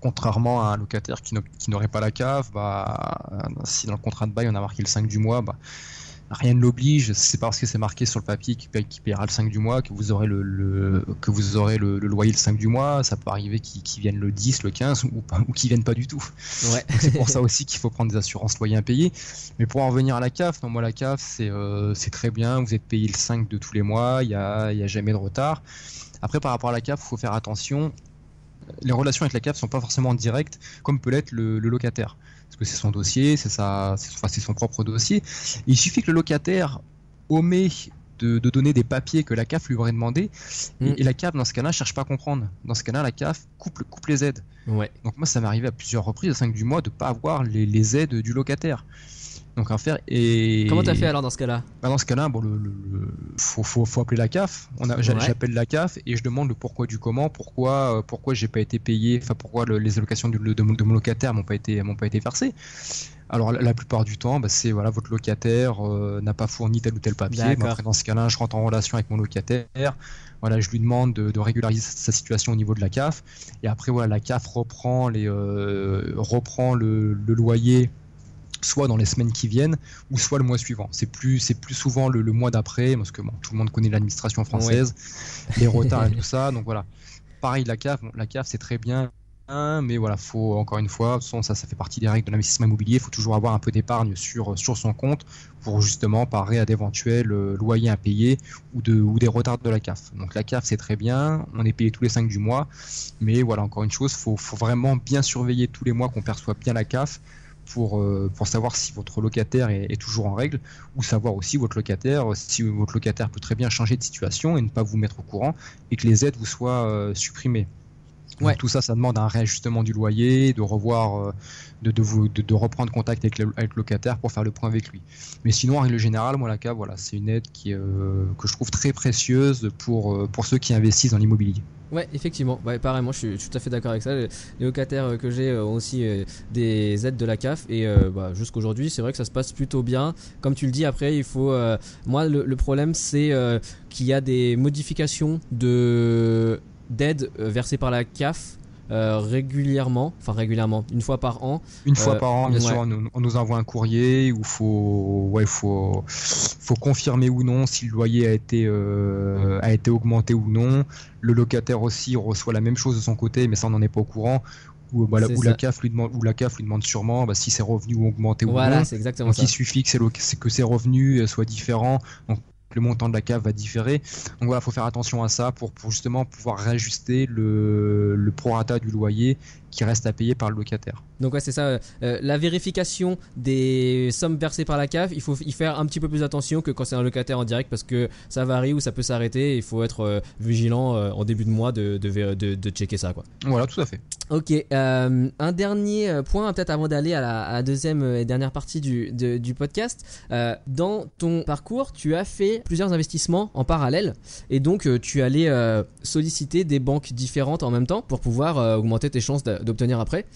Contrairement à un locataire qui n'aurait pas la CAF, si dans le contrat de bail on a marqué le 5 du mois, rien ne l'oblige. C'est parce que c'est marqué sur le papier qu'il paiera le 5 du mois que vous aurez le loyer le 5 du mois. Ça peut arriver qu'il vienne le 10, le 15 ou qu'il vienne pas du tout. Ouais. C'est pour ça aussi qu'il faut prendre des assurances loyers impayés. Mais pour en revenir à la CAF, non, moi la CAF c'est très bien. Vous êtes payé le 5 de tous les mois, il y a jamais de retard. Après, par rapport à la CAF, il faut faire attention. Les relations avec la CAF sont pas forcément directes comme peut l'être le locataire. Parce que c'est son dossier, c'est son propre dossier. Et il suffit que le locataire omet de donner des papiers que la CAF lui aurait demandé, et la CAF dans ce cas-là cherche pas à comprendre. Dans ce cas-là, la CAF coupe les aides. Ouais. Donc moi, ça m'est arrivé à plusieurs reprises, à 5 du mois, de pas avoir les aides du locataire. Donc à faire. Et comment t'as fait alors dans ce cas-là ? Dans ce cas-là, faut appeler la CAF. J'appelle la CAF et je demande le pourquoi du comment, pourquoi j'ai pas été payé, pourquoi les allocations de mon locataire m'ont pas été versées. Alors la plupart du temps, c'est votre locataire n'a pas fourni tel ou tel papier. Après, dans ce cas-là, je rentre en relation avec mon locataire. Je lui demande de régulariser sa situation au niveau de la CAF. Et après, la CAF reprend le loyer, soit dans les semaines qui viennent, ou soit le mois suivant. C'est plus souvent le mois d'après, parce que tout le monde connaît l'administration française, les retards et tout ça. Donc voilà. Pareil, la CAF, c'est très bien, mais faut, encore une fois, ça fait partie des règles de l'investissement immobilier. Il faut toujours avoir un peu d'épargne sur son compte pour justement parer à d'éventuels loyers impayés ou des retards de la CAF. Donc la CAF, c'est très bien, on est payé tous les 5 du mois, mais encore une chose, faut vraiment bien surveiller tous les mois qu'on perçoit bien la CAF, pour savoir si votre locataire est toujours en règle, ou savoir aussi si votre locataire peut très bien changer de situation et ne pas vous mettre au courant, et que les aides vous soient supprimées. Donc, tout ça demande un réajustement du loyer, de revoir, de reprendre contact avec le locataire pour faire le point avec lui. Mais sinon, en règle générale, moi la CAF, c'est une aide que je trouve très précieuse pour ceux qui investissent dans l'immobilier. Ouais, effectivement, pareil, moi je suis tout à fait d'accord avec ça. Les locataires que j'ai ont aussi des aides de la CAF, et jusqu'aujourd'hui, c'est vrai que ça se passe plutôt bien. Comme tu le dis, après, il faut. Moi, le problème, c'est qu'il y a des modifications d'aides versées par la CAF. Régulièrement, une fois par an. Une fois par an, bien sûr, on nous envoie un courrier où faut confirmer ou non si le loyer a été augmenté ou non. Le locataire aussi reçoit la même chose de son côté, mais ça on n'en est pas au courant. Où la CAF lui demande sûrement si ses revenus ont augmenté ou non. Voilà, c'est exactement ça. Il suffit que ses revenus soient différents. Donc le montant de la CAF va différer. Donc faut faire attention à ça pour justement pouvoir réajuster le prorata du loyer qui reste à payer par le locataire. Donc c'est ça, la vérification des sommes versées par la CAF, il faut y faire un petit peu plus attention que quand c'est un locataire en direct, parce que ça varie ou ça peut s'arrêter, et il faut être vigilant en début de mois de checker ça, quoi. Voilà, tout à fait. Ok, un dernier point peut-être avant d'aller à la deuxième et dernière partie du podcast. Dans ton parcours, tu as fait plusieurs investissements en parallèle, et donc tu allais solliciter des banques différentes en même temps pour pouvoir augmenter tes chances d'obtenir après.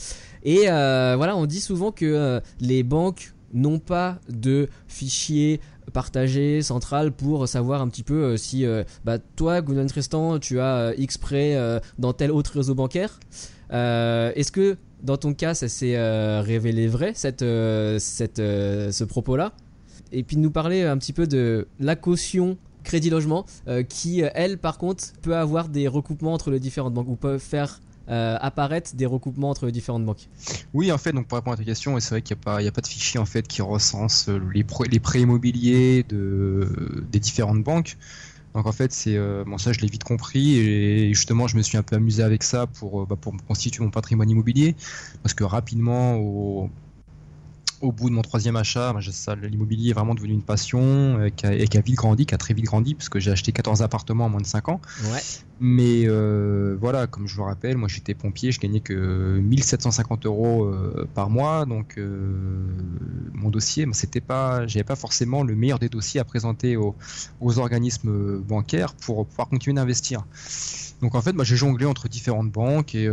Et voilà, on dit souvent que les banques n'ont pas de fichier partagé, central, pour savoir un petit peu si toi, Gounon Tristan, tu as X prêts dans tel autre réseau bancaire. Est-ce que dans ton cas, ça s'est révélé vrai, ce propos-là? Et puis de nous parler un petit peu de la caution Crédit Logement, qui, elle, par contre, peut avoir des recoupements entre les différentes banques, ou peut faire apparaître des recoupements entre les différentes banques. Oui, en fait, donc pour répondre à ta question, c'est vrai qu'il n'y a pas de fichier en fait qui recense les prêts immobiliers des différentes banques. Donc en fait, ça je l'ai vite compris, et justement je me suis un peu amusé avec ça pour me constituer mon patrimoine immobilier, parce que rapidement au bout de mon 3e achat, l'immobilier est vraiment devenu une passion qui a vite grandi, qui a très vite grandi, parce que j'ai acheté 14 appartements en moins de 5 ans. Ouais. Mais voilà, comme je vous rappelle, moi j'étais pompier, je gagnais que 1750 € par mois, donc mon dossier, j'avais pas forcément le meilleur des dossiers à présenter aux organismes bancaires pour pouvoir continuer d'investir. Donc en fait, j'ai jonglé entre différentes banques et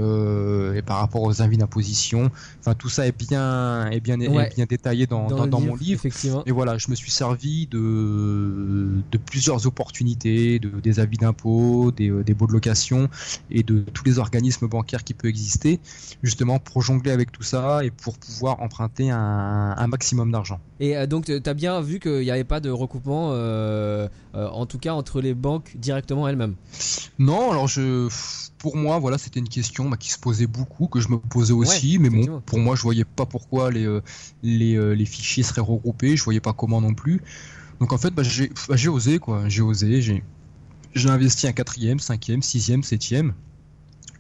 par rapport aux avis d'imposition, enfin tout ça est bien détaillé dans mon livre. Effectivement. Et voilà, je me suis servi de plusieurs opportunités, des avis d'impôt, des baux de location et de tous les organismes bancaires qui peuvent exister, justement pour jongler avec tout ça et pour pouvoir emprunter un maximum d'argent. Et donc tu as bien vu qu'il n'y avait pas de recoupement, en tout cas entre les banques directement elles-mêmes? Non, alors pour moi, voilà, c'était une question qui se posait beaucoup, que je me posais aussi, mais bon, pour moi, je voyais pas pourquoi les fichiers seraient regroupés, je voyais pas comment non plus. Donc en fait, j'ai osé, quoi. J'ai investi un 4e, 5e, 6e, 7e.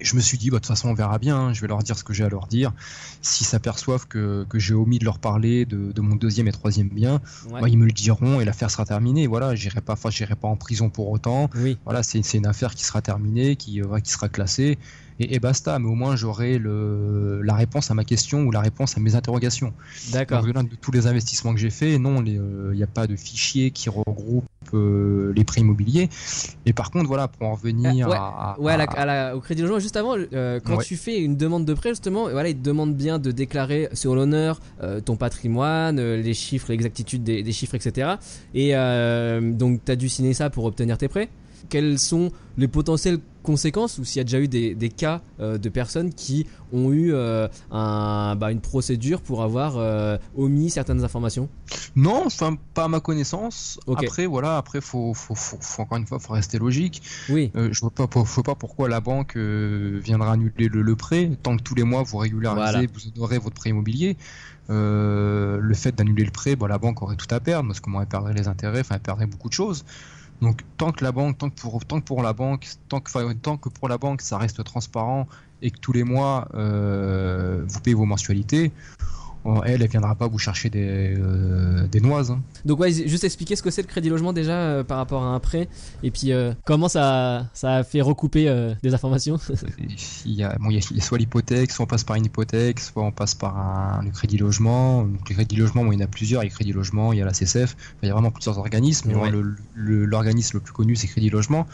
Et je me suis dit, de toute façon, on verra bien, hein, je vais leur dire ce que j'ai à leur dire. S'ils s'aperçoivent que j'ai omis de leur parler de mon 2e et 3e bien, ils me le diront et l'affaire sera terminée. Voilà, j'irai pas en prison pour autant. Oui. Voilà, c'est une affaire qui sera terminée, qui sera classée. Et basta, mais au moins j'aurai la réponse à ma question ou la réponse à mes interrogations. D'accord. Donc, de tous les investissements que j'ai faits, non, il n'y a pas de fichier qui regroupe les prêts immobiliers. Et par contre, voilà, pour en revenir au Crédit Logement, juste avant, quand tu fais une demande de prêt, justement, voilà, ils te demandent bien de déclarer sur l'honneur ton patrimoine, les chiffres, l'exactitude des chiffres, etc. Et donc, tu as dû signer ça pour obtenir tes prêts. Quelles sont les potentielles conséquences, ou s'il y a déjà eu des cas de personnes qui ont eu une procédure pour avoir omis certaines informations? Non, enfin pas à ma connaissance. Okay. Après faut encore une fois, faut rester logique. Oui. Je vois pas pourquoi la banque viendra annuler le prêt tant que tous les mois vous régularisez, vous honorez votre prêt immobilier. Le fait d'annuler le prêt, la banque aurait tout à perdre, parce que moi elle perdrait les intérêts, elle perdrait beaucoup de choses. Donc tant que pour la banque ça reste transparent et que tous les mois vous payez vos mensualités, elle viendra pas vous chercher des noises. Hein. Donc juste expliquer ce que c'est le Crédit Logement déjà par rapport à un prêt, et puis comment ça a fait recouper des informations. Il y a soit l'hypothèque, soit on passe par une hypothèque, soit on passe par le Crédit Logement. Donc, le Crédit Logement, il y en a plusieurs, il y a Crédit Logement, il y a la CCF, il y a vraiment plusieurs organismes. Ouais. L'organisme le plus connu, c'est Crédit Logement.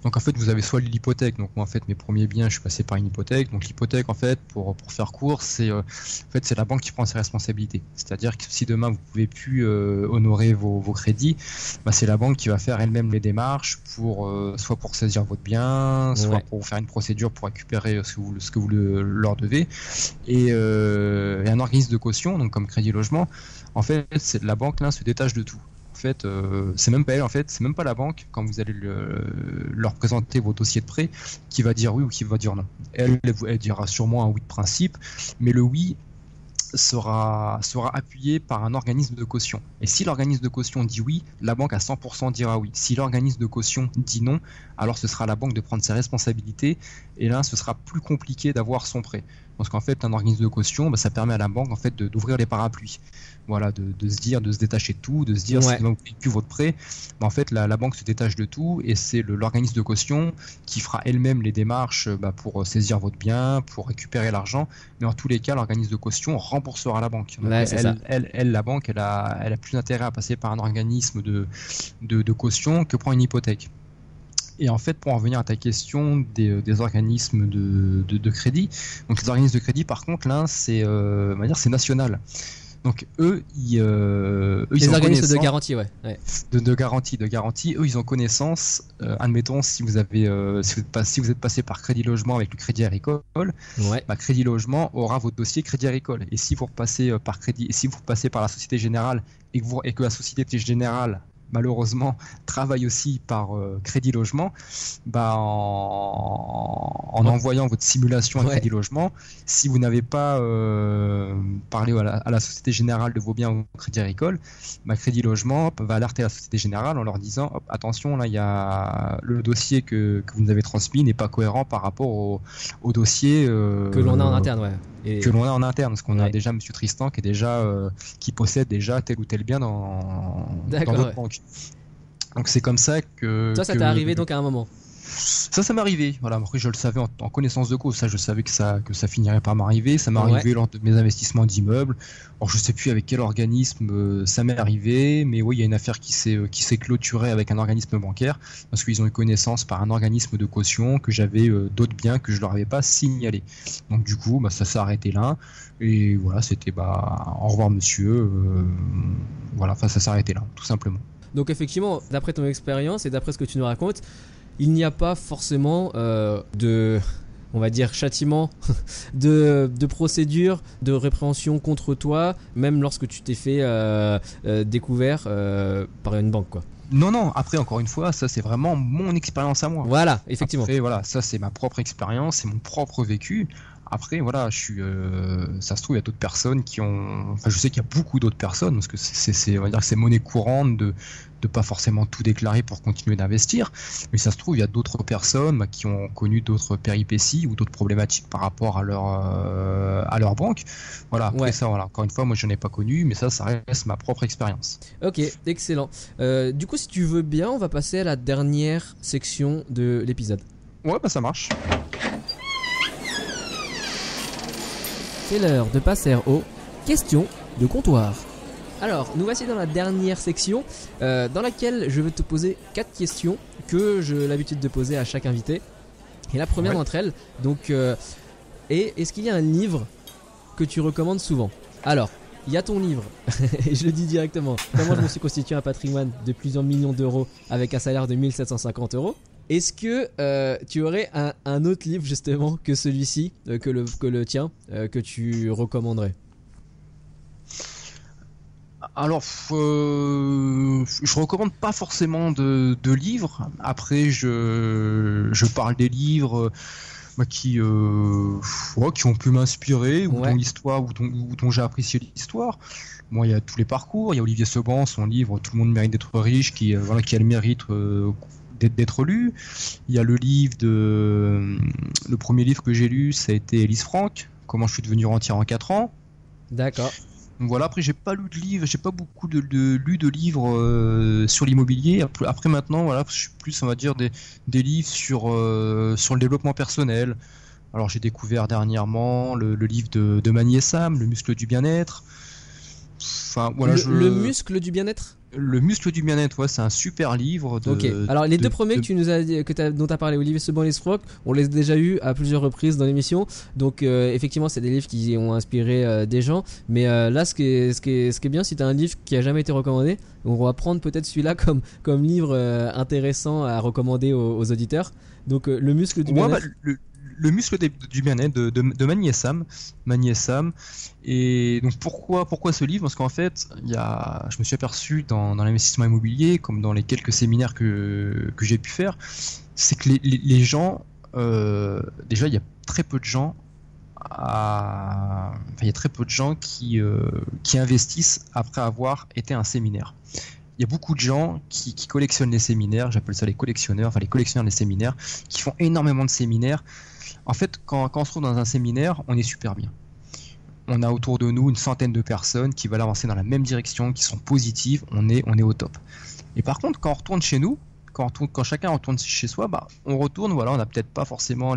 Donc en fait, vous avez soit l'hypothèque. Donc moi, en fait, mes premiers biens, je suis passé par une hypothèque. Donc l'hypothèque, en fait, pour faire court, c'est la banque qui prend ses responsabilités. C'est-à-dire que si demain vous pouvez plus honorer vos crédits, c'est la banque qui va faire elle-même les démarches soit pour saisir votre bien, soit pour faire une procédure pour récupérer ce que vous leur devez. Et un organisme de caution, donc comme Crédit Logement, en fait, la banque là se détache de tout. En fait, c'est même pas elle, c'est même pas la banque, quand vous allez leur présenter vos dossiers de prêt, qui va dire oui ou qui va dire non. Elle dira sûrement un oui de principe, mais le oui sera appuyé par un organisme de caution. Et si l'organisme de caution dit oui, la banque à 100% dira oui. Si l'organisme de caution dit non, alors ce sera la banque de prendre ses responsabilités, et là ce sera plus compliqué d'avoir son prêt. Parce qu'en fait, un organisme de caution, ça permet à la banque en fait d'ouvrir les parapluies. Voilà, de se détacher de tout, de se dire si vous ne payez plus votre prêt, en fait la banque se détache de tout, et c'est l'organisme de caution qui fera elle-même les démarches pour saisir votre bien, pour récupérer l'argent. Mais en tous les cas, l'organisme de caution remboursera la banque. Donc, la banque, elle a plus intérêt à passer par un organisme de caution que prendre une hypothèque. Et en fait, pour en revenir à ta question des organismes de crédit, donc les organismes de crédit, par contre, là, c'est national. Donc eux, ils les ont organismes de garantie, ouais. De garantie. Eux, ils ont connaissance. Admettons, si vous êtes passé par Crédit Logement avec le Crédit Agricole, Crédit Logement aura votre dossier Crédit Agricole. Et si vous repassez par la Société Générale et que la Société Générale malheureusement travaille aussi par Crédit Logement, en envoyant votre simulation à Crédit Logement, si vous n'avez pas parlé à la Société Générale de vos biens au Crédit Agricole, Crédit Logement va alerter la Société Générale en leur disant attention, là il y a le dossier que vous nous avez transmis n'est pas cohérent par rapport au dossier que l'on a en interne, que l'on a en interne, parce qu'on a déjà Monsieur Tristan qui possède déjà tel ou tel bien dans notre banque. Donc c'est comme ça que... Ça t'est arrivé donc à un moment? Ça m'est arrivé. Voilà, après je le savais en connaissance de cause. Ça, je savais que ça finirait par m'arriver. Ça m'est arrivé lors de mes investissements d'immeubles. Alors je sais plus avec quel organisme ça m'est arrivé, mais oui, il y a une affaire qui s'est clôturée avec un organisme bancaire parce qu'ils ont eu connaissance par un organisme de caution que j'avais d'autres biens que je leur avais pas signalés. Donc du coup, ça s'est arrêté là. Et voilà, c'était au revoir monsieur. Ça s'est arrêté là, tout simplement. Donc effectivement, d'après ton expérience et d'après ce que tu nous racontes, il n'y a pas forcément on va dire, châtiment, de procédure, de répréhension contre toi, même lorsque tu t'es fait découvert par une banque, quoi. Non, après, encore une fois, ça c'est vraiment mon expérience à moi. Voilà, effectivement. Après, ça c'est ma propre expérience, c'est mon propre vécu. Après, ça se trouve, il y a d'autres personnes je sais qu'il y a beaucoup d'autres personnes, parce que on va dire que c'est monnaie courante de pas forcément tout déclarer pour continuer d'investir. Mais ça se trouve, il y a d'autres personnes qui ont connu d'autres péripéties ou d'autres problématiques par rapport à leur banque. Voilà, après ça, encore une fois, moi je n'ai pas connu, mais ça reste ma propre expérience. Ok, excellent. Du coup, si tu veux bien, on va passer à la dernière section de l'épisode. Ouais, ça marche. C'est l'heure de passer aux questions de comptoir. Alors, nous voici dans la dernière section dans laquelle je vais te poser 4 questions que j'ai l'habitude de poser à chaque invité. Et la première d'entre elles, donc, est-ce qu'il y a un livre que tu recommandes souvent? Alors, il y a ton livre, et je le dis directement, comment je me suis constitué un patrimoine de plusieurs millions d'euros avec un salaire de 1750 euros. Est-ce que tu aurais un autre livre justement que celui-ci, que le tien, que tu recommanderais? Alors, je recommande pas forcément de livres. Après, je parle des livres qui ont pu m'inspirer, ou dont l'histoire, ou dont j'ai apprécié l'histoire. Moi, il y a tous les parcours. Il y a Olivier Seban, son livre Tout le monde mérite d'être riche, qui a le mérite d'être lu. Il y a le premier livre que j'ai lu, ça a été Elise Franck, Comment je suis devenu rentier en 4 ans. D'accord. Donc voilà, après j'ai pas lu de livres, j'ai pas beaucoup lu de livres sur l'immobilier. Après maintenant, je suis plus, on va dire, des livres sur le développement personnel. Alors j'ai découvert dernièrement le livre de Mani et Sam, Le muscle du bien-être. Enfin voilà, le muscle du bien-être. Le muscle du bien-être, c'est un super livre. Ok. Alors les deux premiers que tu nous as dont tu as parlé, Olivier Seban et Elise Franck, on les a déjà eu à plusieurs reprises dans l'émission. Donc effectivement, c'est des livres qui ont inspiré des gens. Mais là, ce qui est bien, si tu as un livre qui a jamais été recommandé, on va prendre peut-être celui-là comme livre intéressant à recommander aux auditeurs. Donc le muscle du bien-être. Le muscle du bien-être de Mani et Sam. Et donc pourquoi ce livre? Parce qu'en fait, je me suis aperçu dans l'investissement immobilier, comme dans les quelques séminaires que j'ai pu faire, c'est que les gens, déjà il y a très peu de gens qui investissent après avoir été à un séminaire. Il y a beaucoup de gens qui collectionnent les séminaires, j'appelle ça les collectionneurs des séminaires, qui font énormément de séminaires. En fait, quand on se trouve dans un séminaire, on est super bien. On a autour de nous une centaine de personnes qui veulent avancer dans la même direction, qui sont positives, on est au top. Et par contre, quand on retourne chez nous, quand chacun retourne chez soi, on retourne, on n'a peut-être pas forcément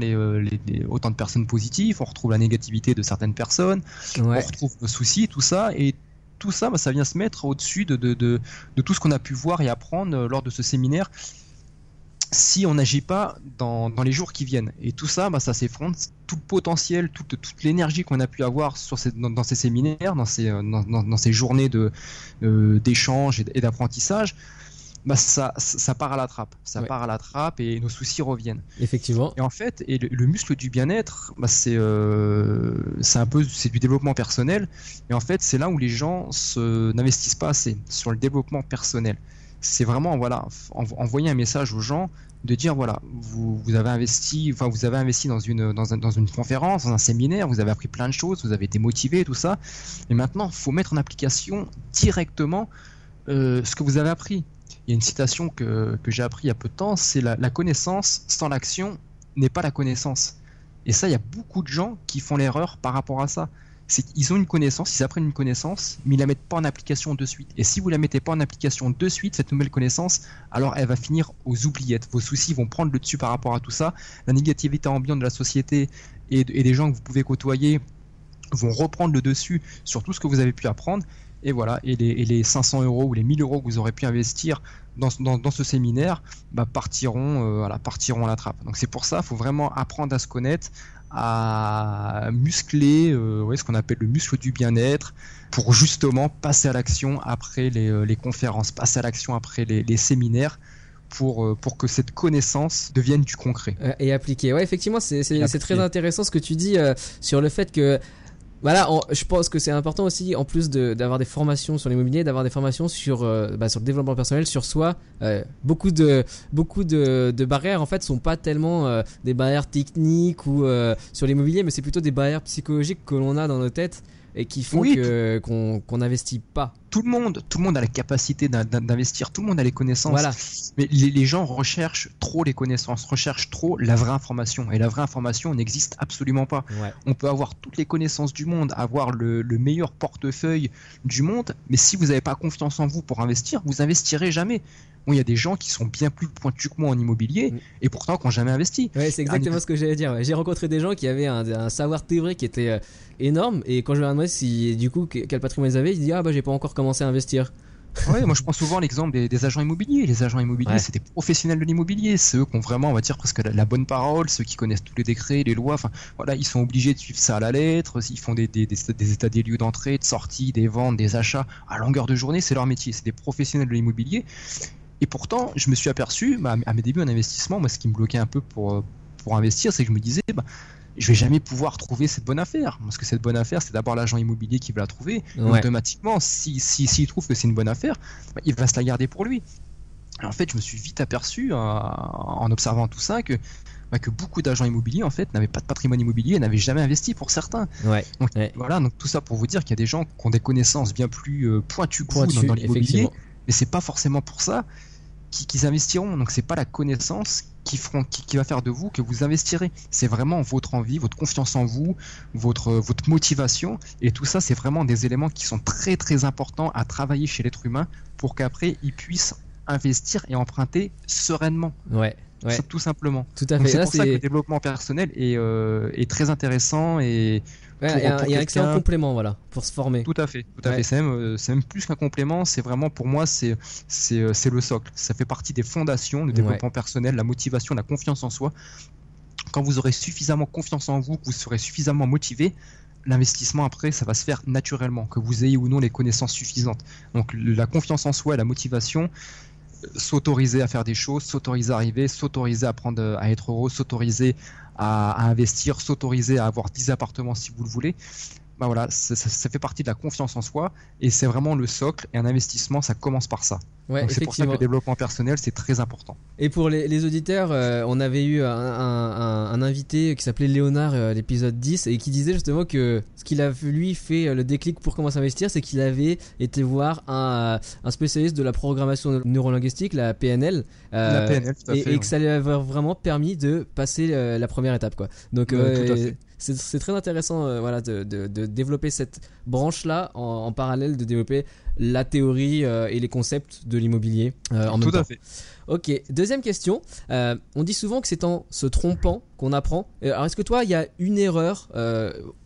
autant de personnes positives, on retrouve la négativité de certaines personnes, on retrouve le souci, tout ça, et tout ça, ça vient se mettre au-dessus de tout ce qu'on a pu voir et apprendre lors de ce séminaire. si on n'agit pas dans les jours qui viennent. Et tout ça, ça s'effondre. Tout le potentiel, toute l'énergie qu'on a pu avoir dans ces séminaires, dans ces journées d'échange et d'apprentissage, ça part à la trappe. Ça part à la trappe et nos soucis reviennent. Effectivement. Et en fait, le muscle du bien-être, c'est du développement personnel. Et en fait, c'est là où les gens n'investissent pas assez sur le développement personnel. C'est vraiment envoyer un message aux gens de dire vous avez investi dans une conférence, dans un séminaire, vous avez appris plein de choses, vous avez été motivé, tout ça, et maintenant il faut mettre en application directement ce que vous avez appris. Il y a une citation que j'ai appris il y a peu de temps, c'est la connaissance sans l'action n'est pas la connaissance. Et ça, il y a beaucoup de gens qui font l'erreur par rapport à ça. C'est qu'ils ont une connaissance, ils apprennent une connaissance, mais ils la mettent pas en application de suite. Et si vous la mettez pas en application de suite, cette nouvelle connaissance, alors elle va finir aux oubliettes. Vos soucis vont prendre le dessus par rapport à tout ça. La négativité ambiante de la société et des gens que vous pouvez côtoyer vont reprendre le dessus sur tout ce que vous avez pu apprendre. Et voilà, et les 500 € ou les 1000 € que vous aurez pu investir dans ce séminaire partiront à la trappe. Donc c'est pour ça, il faut vraiment apprendre à se connaître, à muscler ce qu'on appelle le muscle du bien-être, pour justement passer à l'action après les conférences, passer à l'action après les séminaires, pour que cette connaissance devienne du concret. Et appliquer. Ouais, effectivement, c'est très intéressant ce que tu dis sur le fait que je pense que c'est important aussi, en plus d'avoir des formations sur l'immobilier, d'avoir des formations sur le développement personnel, sur soi. Beaucoup de barrières en fait sont pas tellement des barrières techniques ou sur l'immobilier, mais c'est plutôt des barrières psychologiques que l'on a dans nos têtes et qui font qu'on n'investit pas. Tout le monde a la capacité d'investir, tout le monde a les connaissances. Voilà. Mais les gens recherchent trop les connaissances, recherchent trop la vraie information. Et la vraie information n'existe absolument pas. Ouais. On peut avoir toutes les connaissances du monde, avoir le meilleur portefeuille du monde, mais si vous n'avez pas confiance en vous pour investir, vous investirez jamais. Bon, il y a des gens qui sont bien plus pointus que moi en immobilier et pourtant qui n'ont jamais investi. Ouais, c'est exactement ce que j'allais dire. Ouais. J'ai rencontré des gens qui avaient un savoir théorique qui était énorme, et quand je leur ai demandé quel patrimoine ils avaient, ils disaient j'ai pas encore commencé à investir. Ouais, moi je prends souvent l'exemple des agents immobiliers. Les agents immobiliers, c'est des professionnels de l'immobilier, ceux qui ont vraiment, on va dire, presque la bonne parole, ceux qui connaissent tous les décrets, les lois. Enfin, ils sont obligés de suivre ça à la lettre. Ils font des états des lieux d'entrée, de sortie, des ventes, des achats à longueur de journée. C'est leur métier. C'est des professionnels de l'immobilier. Et pourtant, je me suis aperçu, à mes débuts en investissement, moi, ce qui me bloquait un peu pour investir, c'est que je me disais, je vais jamais pouvoir trouver cette bonne affaire. Parce que cette bonne affaire, c'est d'abord l'agent immobilier qui va la trouver. Ouais. Automatiquement, s'il trouve que c'est une bonne affaire, il va se la garder pour lui. Et en fait, je me suis vite aperçu, en observant tout ça, que beaucoup d'agents immobiliers, en fait, n'avaient pas de patrimoine immobilier et n'avaient jamais investi pour certains. Ouais. Donc, voilà, donc tout ça pour vous dire qu'il y a des gens qui ont des connaissances bien plus pointues dans l'immobilier, mais c'est pas forcément pour ça qu'ils investiront. Donc c'est pas la connaissance qui va faire de vous que vous investirez. C'est vraiment votre envie, votre confiance en vous, votre motivation, et tout ça, c'est vraiment des éléments qui sont très très importants à travailler chez l'être humain pour qu'après il puisse investir et emprunter sereinement. Ouais. Tout simplement. Tout à fait. Donc c'est pour ça que le développement personnel est très intéressant et il y a un excellent complément pour se former. Tout à fait. C'est même plus qu'un complément, c'est vraiment, pour moi, c'est le socle. Ça fait partie des fondations, le développement personnel, la motivation, la confiance en soi. Quand vous aurez suffisamment confiance en vous, que vous serez suffisamment motivé, l'investissement après, ça va se faire naturellement, que vous ayez ou non les connaissances suffisantes. Donc la confiance en soi et la motivation, s'autoriser à faire des choses, s'autoriser à arriver, s'autoriser à à être heureux, s'autoriser à investir, s'autoriser à avoir 10 appartements si vous le voulez. Ça fait partie de la confiance en soi et c'est vraiment le socle, et un investissement, ça commence par ça. Ouais, donc c'est pour ça que le développement personnel, c'est très important. Et pour les auditeurs, on avait eu un invité qui s'appelait Léonard, l'épisode 10, et qui disait justement que ce qu'il a lui fait le déclic pour commencer à investir, c'est qu'il avait été voir un spécialiste de la programmation neurolinguistique, la PNL, la PNL, tout à fait, et que ça lui avait vraiment permis de passer la première étape, quoi. Donc tout à fait. c'est très intéressant de développer cette branche-là en parallèle de développer la théorie et les concepts de l'immobilier en même temps. Tout à fait. Ok, deuxième question. On dit souvent que c'est en se trompant qu'on apprend. Alors, est-ce que toi, il y a une erreur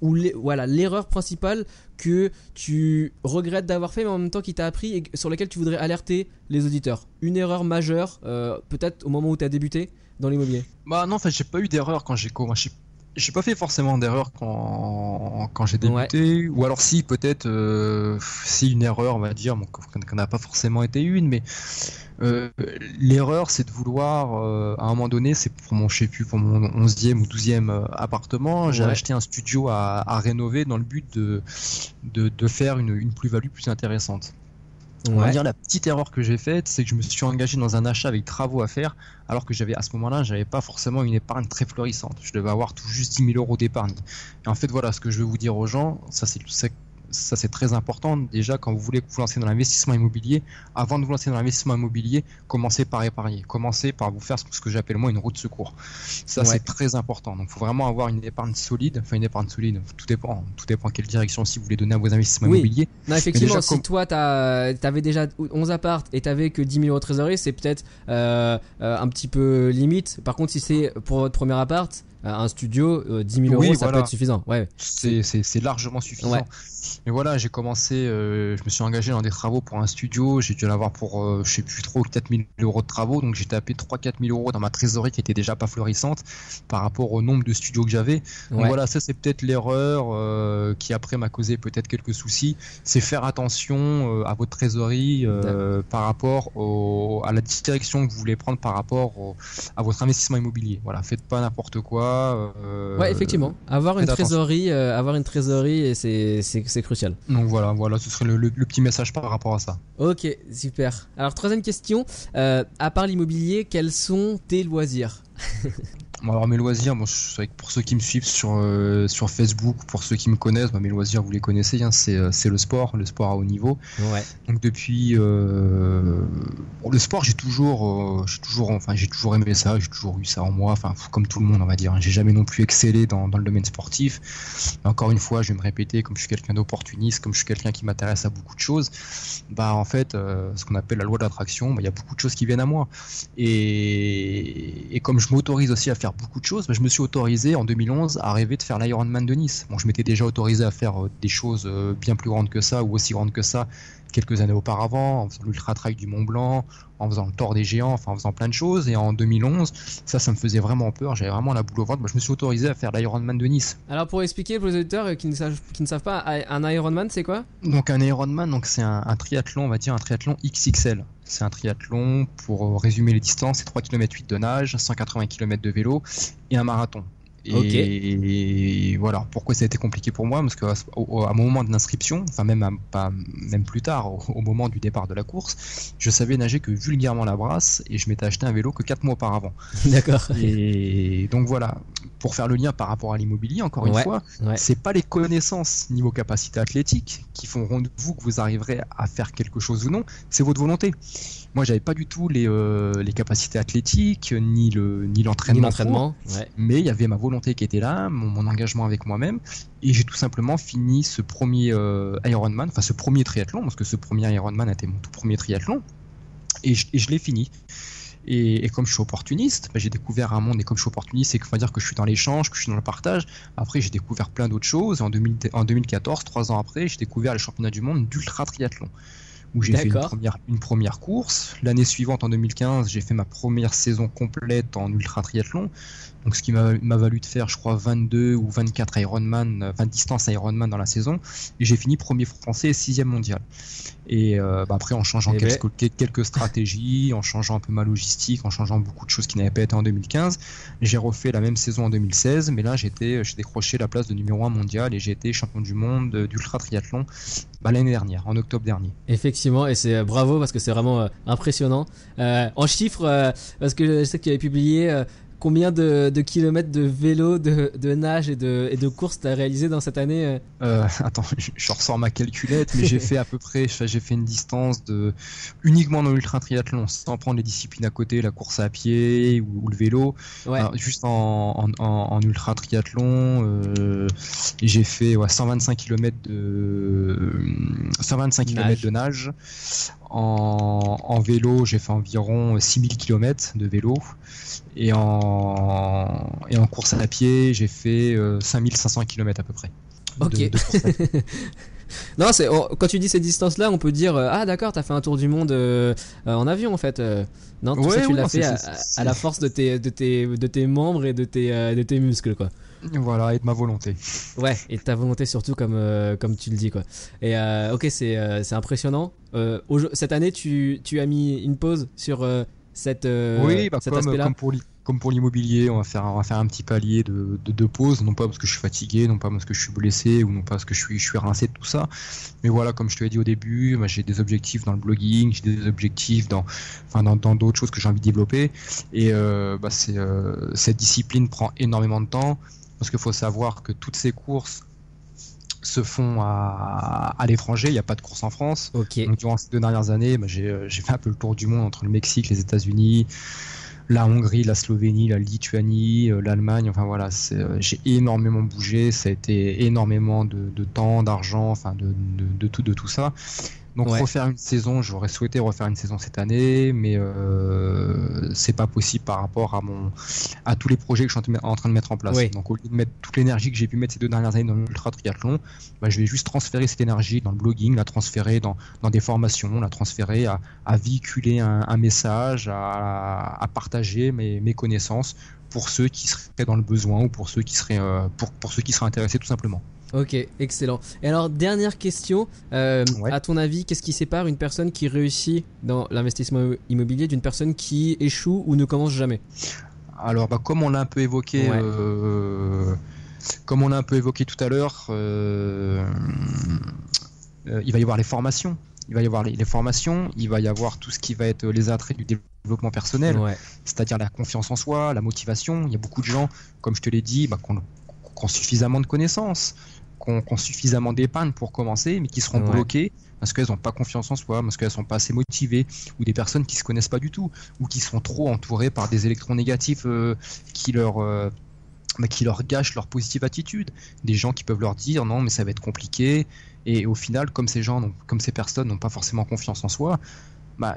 l'erreur principale que tu regrettes d'avoir fait, mais en même temps qui t'a appris et sur laquelle tu voudrais alerter les auditeurs? Une erreur majeure, peut-être au moment où tu as débuté dans l'immobilier? Bah non, en fait, j'ai pas eu d'erreur quand j'ai commencé. J'ai pas fait forcément d'erreur quand j'ai débuté, ou alors si peut-être si une erreur, on va dire, bon, qu'on n'a pas forcément été une, mais l'erreur c'est de vouloir à un moment donné, c'est pour mon 11e ou 12e appartement, j'ai acheté un studio à rénover dans le but de faire une plus-value plus intéressante. On va dire la petite erreur que j'ai faite, c'est que je me suis engagé dans un achat avec travaux à faire, alors que à ce moment-là, j'avais pas forcément une épargne très florissante. Je devais avoir tout juste 10 000 euros d'épargne. Et en fait, voilà, ce que je veux vous dire aux gens, ça c'est très important. Déjà, quand vous voulez vous lancer dans l'investissement immobilier, avant de vous lancer dans l'investissement immobilier, commencez par épargner. Commencez par vous faire ce que j'appelle moi une roue de secours. Ça, c'est très important. Donc, il faut vraiment avoir une épargne solide. Enfin, une épargne solide, tout dépend quelle direction aussi vous voulez donner à vos investissements immobiliers. Non, effectivement, déjà, si toi, t'avais déjà 11 apparts et t'avais que 10 000 euros de trésorerie, c'est peut-être un petit peu limite. Par contre, si c'est pour votre premier appart, un studio, 10 000 euros, ça peut être suffisant. Ouais. C'est largement suffisant. Ouais. Mais voilà, j'ai commencé, je me suis engagé dans des travaux pour un studio, j'ai dû l'avoir pour, je sais plus trop, 4 000 euros de travaux, donc j'ai tapé 3-4 000 euros dans ma trésorerie qui était déjà pas florissante par rapport au nombre de studios que j'avais. Donc voilà, ça c'est peut-être l'erreur qui après m'a causé peut-être quelques soucis, c'est faire attention à votre trésorerie par rapport à la direction que vous voulez prendre par rapport à votre investissement immobilier. Voilà, faites pas n'importe quoi. Ouais, effectivement, avoir une trésorerie, et c'est crucial. Donc voilà, ce serait le petit message par rapport à ça. Ok, super. Alors, troisième question, à part l'immobilier, quels sont tes loisirs? Alors mes loisirs, c'est vrai que pour ceux qui me suivent sur Facebook, pour ceux qui me connaissent, mes loisirs vous les connaissez, hein, c'est le sport à haut niveau. Ouais. Donc depuis le sport, j'ai toujours aimé ça, j'ai toujours eu ça en moi, enfin comme tout le monde on va dire. J'ai jamais non plus excellé dans le domaine sportif. Mais encore une fois, je vais me répéter, comme je suis quelqu'un d'opportuniste, comme je suis quelqu'un qui m'intéresse à beaucoup de choses, en fait, ce qu'on appelle la loi de l'attraction, il y a beaucoup de choses qui viennent à moi. Et comme je m'autorise aussi à faire beaucoup de choses, je me suis autorisé en 2011 à rêver de faire l'Ironman de Nice. Bon, je m'étais déjà autorisé à faire des choses bien plus grandes que ça ou aussi grandes que ça quelques années auparavant, en faisant l'Ultra Trail du Mont Blanc, en faisant le Tour des Géants, enfin en faisant plein de choses. Et en 2011, ça me faisait vraiment peur, j'avais vraiment la boule au ventre. Je me suis autorisé à faire l'Ironman de Nice. Alors pour expliquer pour les auditeurs qui ne savent pas, un Ironman c'est quoi? Donc un Ironman, c'est un triathlon, on va dire un triathlon XXL. C'est un triathlon, pour résumer les distances, c'est 3,8 km de nage, 180 km de vélo et un marathon. Et voilà, pourquoi ça a été compliqué pour moi, parce qu'à mon moment de l'inscription, enfin même plus tard, au moment du départ de la course, je savais nager que vulgairement la brasse et je m'étais acheté un vélo que 4 mois auparavant. D'accord. Et donc voilà, pour faire le lien par rapport à l'immobilier, encore une fois, c'est pas les connaissances niveau capacité athlétique qui feront de vous que vous arriverez à faire quelque chose ou non, c'est votre volonté. Moi, j'avais pas du tout les capacités athlétiques, ni l'entraînement. Mais il y avait ma volonté qui était là, mon engagement avec moi-même, et j'ai tout simplement fini ce premier Ironman, enfin ce premier triathlon, parce que ce premier Ironman était mon tout premier triathlon, et je l'ai fini. Et comme je suis opportuniste, j'ai découvert un monde, et comme je suis opportuniste, c'est qu'on va dire que je suis dans l'échange, que je suis dans le partage. Après, j'ai découvert plein d'autres choses. En 2014, 3 ans après, j'ai découvert les championnats du monde d'ultra triathlon, où j'ai fait une première course. L'année suivante, en 2015, j'ai fait ma première saison complète en ultra triathlon. Donc ce qui m'a valu de faire, je crois, 22 ou 24 Ironman, 20 distances Ironman dans la saison. Et j'ai fini premier français et 6e mondial. Et après, en changeant quelques stratégies, en changeant un peu ma logistique, en changeant beaucoup de choses qui n'avaient pas été en 2015, j'ai refait la même saison en 2016. Mais là, j'ai décroché la place de numéro 1 mondial et j'ai été champion du monde d'ultra triathlon l'année dernière, en octobre dernier. Effectivement, et c'est bravo parce que c'est vraiment impressionnant. En chiffres, parce que je sais que tu avais publié Combien de kilomètres de vélo, de nage et de course t'as réalisé dans cette année Attends, je ressors ma calculette, mais j'ai fait à peu près, j'ai fait une distance uniquement dans l'ultra triathlon, sans prendre les disciplines à côté, la course à pied ou le vélo. Ouais. Alors, juste en ultra triathlon, j'ai fait 125 km de nage. En vélo, j'ai fait environ 6000 km de vélo. Et en course à pied, j'ai fait 5500 km à peu près. Ok. Non, quand tu dis ces distances-là, on peut dire ah d'accord, t'as fait un tour du monde en avion en fait. Non, tout ça tu l'as fait à la force de tes membres et de tes muscles quoi. Voilà, et de ma volonté. Ouais, et de ta volonté surtout comme tu le dis quoi. Et ok, c'est impressionnant. Cette année, tu as mis une pause sur cet aspect-là. Comme pour l'immobilier, on va faire un petit palier de pause, non pas parce que je suis fatigué, non pas parce que je suis blessé, ou non pas parce que je suis rincé de tout ça. Mais voilà, comme je te l'ai dit au début, j'ai des objectifs dans le blogging, j'ai des objectifs dans d'autres choses que j'ai envie de développer. Et cette discipline prend énormément de temps, parce qu'il faut savoir que toutes ces courses se font à l'étranger, il n'y a pas de course en France. Okay. Donc durant ces 2 dernières années, j'ai fait un peu le tour du monde entre le Mexique, les États-Unis, la Hongrie, la Slovénie, la Lituanie, l'Allemagne, enfin voilà, j'ai énormément bougé, ça a été énormément de temps, d'argent, enfin de tout ça. Donc refaire une saison, j'aurais souhaité refaire une saison cette année, mais c'est pas possible par rapport à tous les projets que je suis en train de mettre en place. Donc au lieu de mettre toute l'énergie que j'ai pu mettre ces 2 dernières années dans l'ultra triathlon, je vais juste transférer cette énergie dans le blogging, la transférer dans des formations, la transférer à véhiculer un message, à partager mes connaissances pour ceux qui seraient dans le besoin ou pour ceux qui seraient pour ceux qui seraient intéressés tout simplement. Ok, excellent. Et alors, dernière question, à ton avis, qu'est-ce qui sépare une personne qui réussit dans l'investissement immobilier d'une personne qui échoue ou ne commence jamais ? Alors, comme on l'a un peu évoqué, tout à l'heure, il va y avoir les formations. Il va y avoir les formations, il va y avoir tout ce qui va être les attraits du développement personnel, c'est-à-dire la confiance en soi, la motivation. Il y a beaucoup de gens, comme je te l'ai dit, qui ont suffisamment de connaissances, qui ont suffisamment d'épargne pour commencer, mais qui seront bloqués parce qu'elles n'ont pas confiance en soi, parce qu'elles ne sont pas assez motivées, ou des personnes qui ne se connaissent pas du tout, ou qui sont trop entourées par des électrons négatifs qui leur gâchent leur positive attitude. Des gens qui peuvent leur dire non mais ça va être compliqué, et au final comme ces personnes n'ont pas forcément confiance en soi,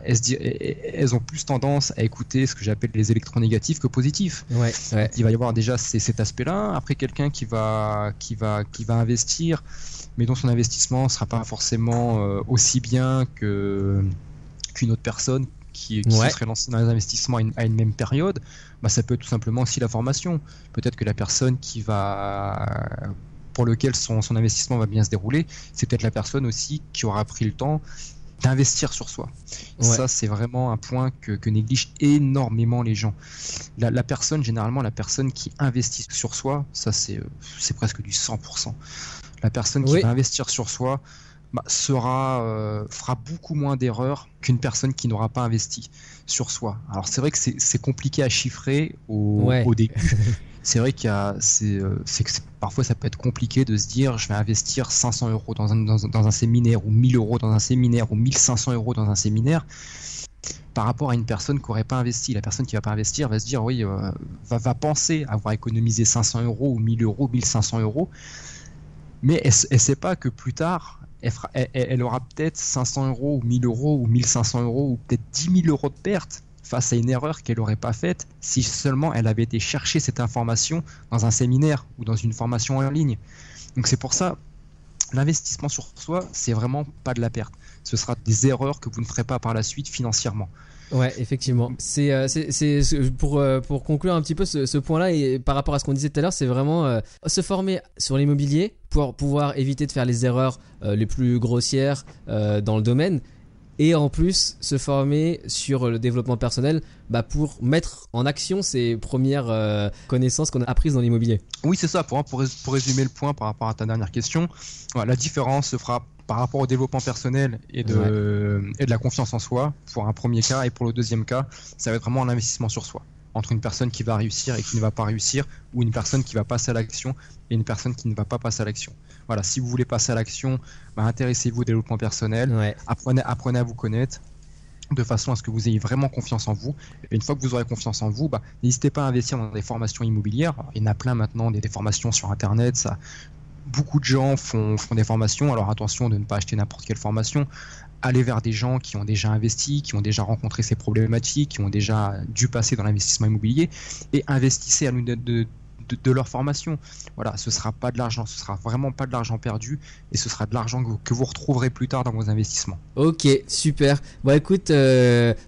elles ont plus tendance à écouter ce que j'appelle les électrons négatifs que positifs. Il va y avoir déjà cet aspect-là. Après, quelqu'un qui va investir, mais dont son investissement ne sera pas forcément aussi bien qu'une autre personne qui se serait lancée dans les investissements à une même période, ça peut être tout simplement aussi la formation. Peut-être que la personne pour lequel son investissement va bien se dérouler, c'est peut-être la personne aussi qui aura pris le temps d'investir sur soi. Ça, c'est vraiment un point que négligent énormément les gens. Généralement, la personne qui investit sur soi, ça c'est presque du 100%. La personne qui va investir sur soi fera beaucoup moins d'erreurs qu'une personne qui n'aura pas investi sur soi. Alors c'est vrai que c'est compliqué à chiffrer au début. C'est vrai parfois ça peut être compliqué de se dire je vais investir 500 € dans un séminaire, ou 1000 € dans un séminaire, ou 1500 € dans un séminaire, par rapport à une personne qui n'aurait pas investi. La personne qui ne va pas investir va se dire va penser avoir économisé 500 € ou 1000 €, 1500 €, mais elle ne sait pas que plus tard elle aura peut-être 500 € ou 1000 € ou 1500 € ou peut-être 10 000 € de perte face à une erreur qu'elle n'aurait pas faite si seulement elle avait été chercher cette information dans un séminaire ou dans une formation en ligne. Donc c'est pour ça, l'investissement sur soi, c'est vraiment pas de la perte. Ce sera des erreurs que vous ne ferez pas par la suite financièrement. Ouais, effectivement. C'est pour conclure un petit peu ce point-là, et par rapport à ce qu'on disait tout à l'heure, c'est vraiment se former sur l'immobilier pour pouvoir éviter de faire les erreurs les plus grossières dans le domaine. Et en plus se former sur le développement personnel pour mettre en action ces premières connaissances qu'on a apprises dans l'immobilier. Oui, c'est ça. Pour résumer le point par rapport à ta dernière question, la différence se fera par rapport au développement personnel et de la confiance en soi pour un premier cas, et pour le deuxième cas, ça va être vraiment l'investissement sur soi. entre une personne qui va réussir et qui ne va pas réussir, ou une personne qui va passer à l'action et une personne qui ne va pas passer à l'action. Voilà, si vous voulez passer à l'action, intéressez-vous au développement personnel, apprenez à vous connaître, de façon à ce que vous ayez vraiment confiance en vous. Et une fois que vous aurez confiance en vous, n'hésitez pas à investir dans des formations immobilières. Alors, il y en a plein maintenant, des formations sur Internet. Ça, beaucoup de gens font des formations. Alors attention de ne pas acheter n'importe quelle formation. Allez vers des gens qui ont déjà investi, qui ont déjà rencontré ces problématiques, qui ont déjà dû passer dans l'investissement immobilier, et investissez à l'une de leur formation. Voilà, ce sera pas de l'argent, ce sera vraiment pas de l'argent perdu, et ce sera de l'argent que vous retrouverez plus tard dans vos investissements. Ok, super. Bon, écoute,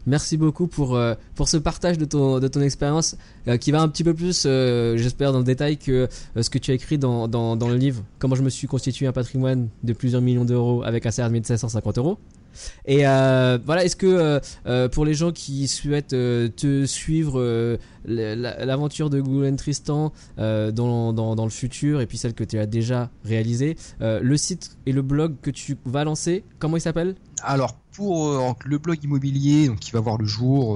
merci beaucoup pour ce partage de ton expérience qui va un petit peu plus, j'espère, dans le détail que ce que tu as écrit dans le livre. Comment je me suis constitué un patrimoine de plusieurs millions d'euros avec un salaire de 1750 €. Et voilà, est-ce que pour les gens qui souhaitent te suivre l'aventure de Goulen Tristan dans le futur, et puis celle que tu as déjà réalisée, le site et le blog que tu vas lancer, comment il s'appelle ? Alors pour le blog immobilier, donc qui va voir le jour,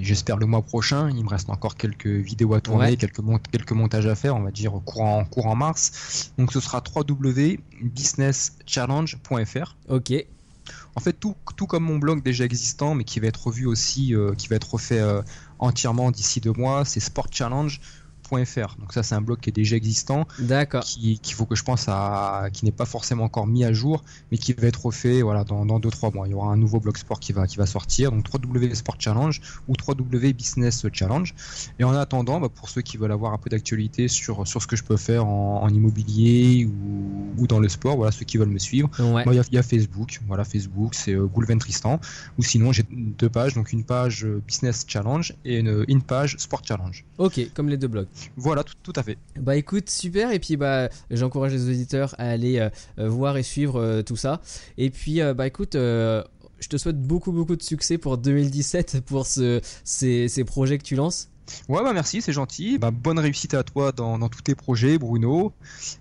j'espère le mois prochain. Il me reste encore quelques vidéos à tourner, quelques montages à faire, on va dire courant mars. Donc ce sera www.businesschallenge.fr. Ok. En fait, tout comme mon blog déjà existant, mais qui va être revu aussi, qui va être refait entièrement d'ici 2 mois, c'est sportchallenge.fr. Donc ça, c'est un blog qui est déjà existant, qu'il faut que je pense qui n'est pas forcément encore mis à jour, mais qui va être refait dans 2-3 mois. Il y aura un nouveau blog sport qui va sortir, donc www.sportchallenge ou www.businesschallenge. Et en attendant, pour ceux qui veulent avoir un peu d'actualité sur ce que je peux faire en immobilier ou dans le sport, voilà, ceux qui veulent me suivre, il y a Facebook. Voilà, Facebook, c'est Goulen Tristan. Ou sinon, j'ai 2 pages, donc une page Business Challenge et une page Sport Challenge. Ok, comme les 2 blogs. Voilà, tout à fait. Bah écoute, super. Et puis j'encourage les auditeurs à aller voir et suivre tout ça. Et puis écoute, je te souhaite beaucoup de succès pour 2017 pour ces projets que tu lances. Ouais, merci, c'est gentil. Bonne réussite à toi dans tous tes projets, Bruno,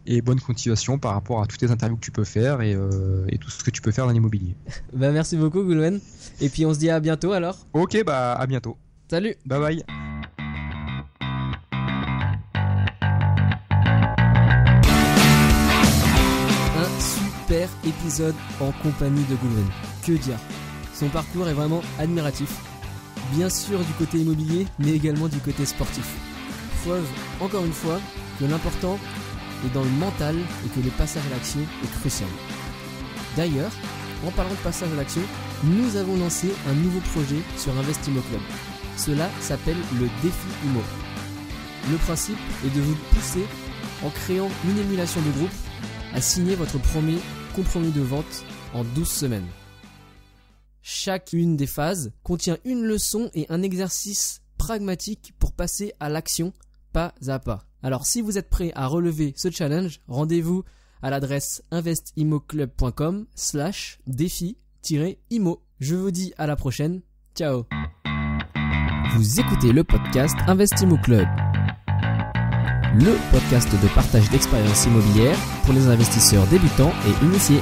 et bonne continuation par rapport à toutes les interviews que tu peux faire et tout ce que tu peux faire dans l'immobilier. Merci beaucoup, Goulen. Et puis on se dit à bientôt alors. Ok, à bientôt. Salut. Bye bye. Super épisode en compagnie de Goulen. Que dire ? Son parcours est vraiment admiratif. Bien sûr du côté immobilier, mais également du côté sportif. Preuve, encore une fois, que l'important est dans le mental et que le passage à l'action est crucial. D'ailleurs, en parlant de passage à l'action, nous avons lancé un nouveau projet sur Investimo Club. Cela s'appelle le Défi Immo. Le principe est de vous pousser, en créant une émulation de groupe, à signer votre premier compromis de vente en 12 semaines. Chacune des phases contient une leçon et un exercice pragmatique pour passer à l'action pas à pas. Alors si vous êtes prêt à relever ce challenge, rendez-vous à l'adresse investimoclub.com/défi-immo. Je vous dis à la prochaine. Ciao. Vous écoutez le podcast Investimo Club, le podcast de partage d'expériences immobilières pour les investisseurs débutants et initiés.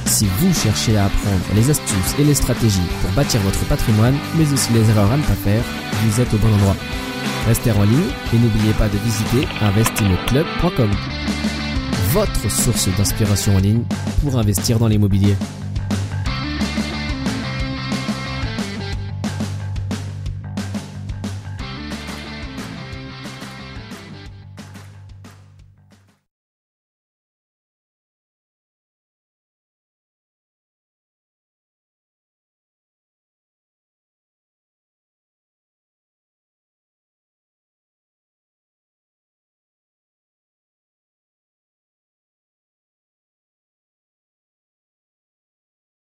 Si vous cherchez à apprendre les astuces et les stratégies pour bâtir votre patrimoine, mais aussi les erreurs à ne pas faire, vous êtes au bon endroit. Restez en ligne et n'oubliez pas de visiter investimoclub.com, votre source d'inspiration en ligne pour investir dans l'immobilier.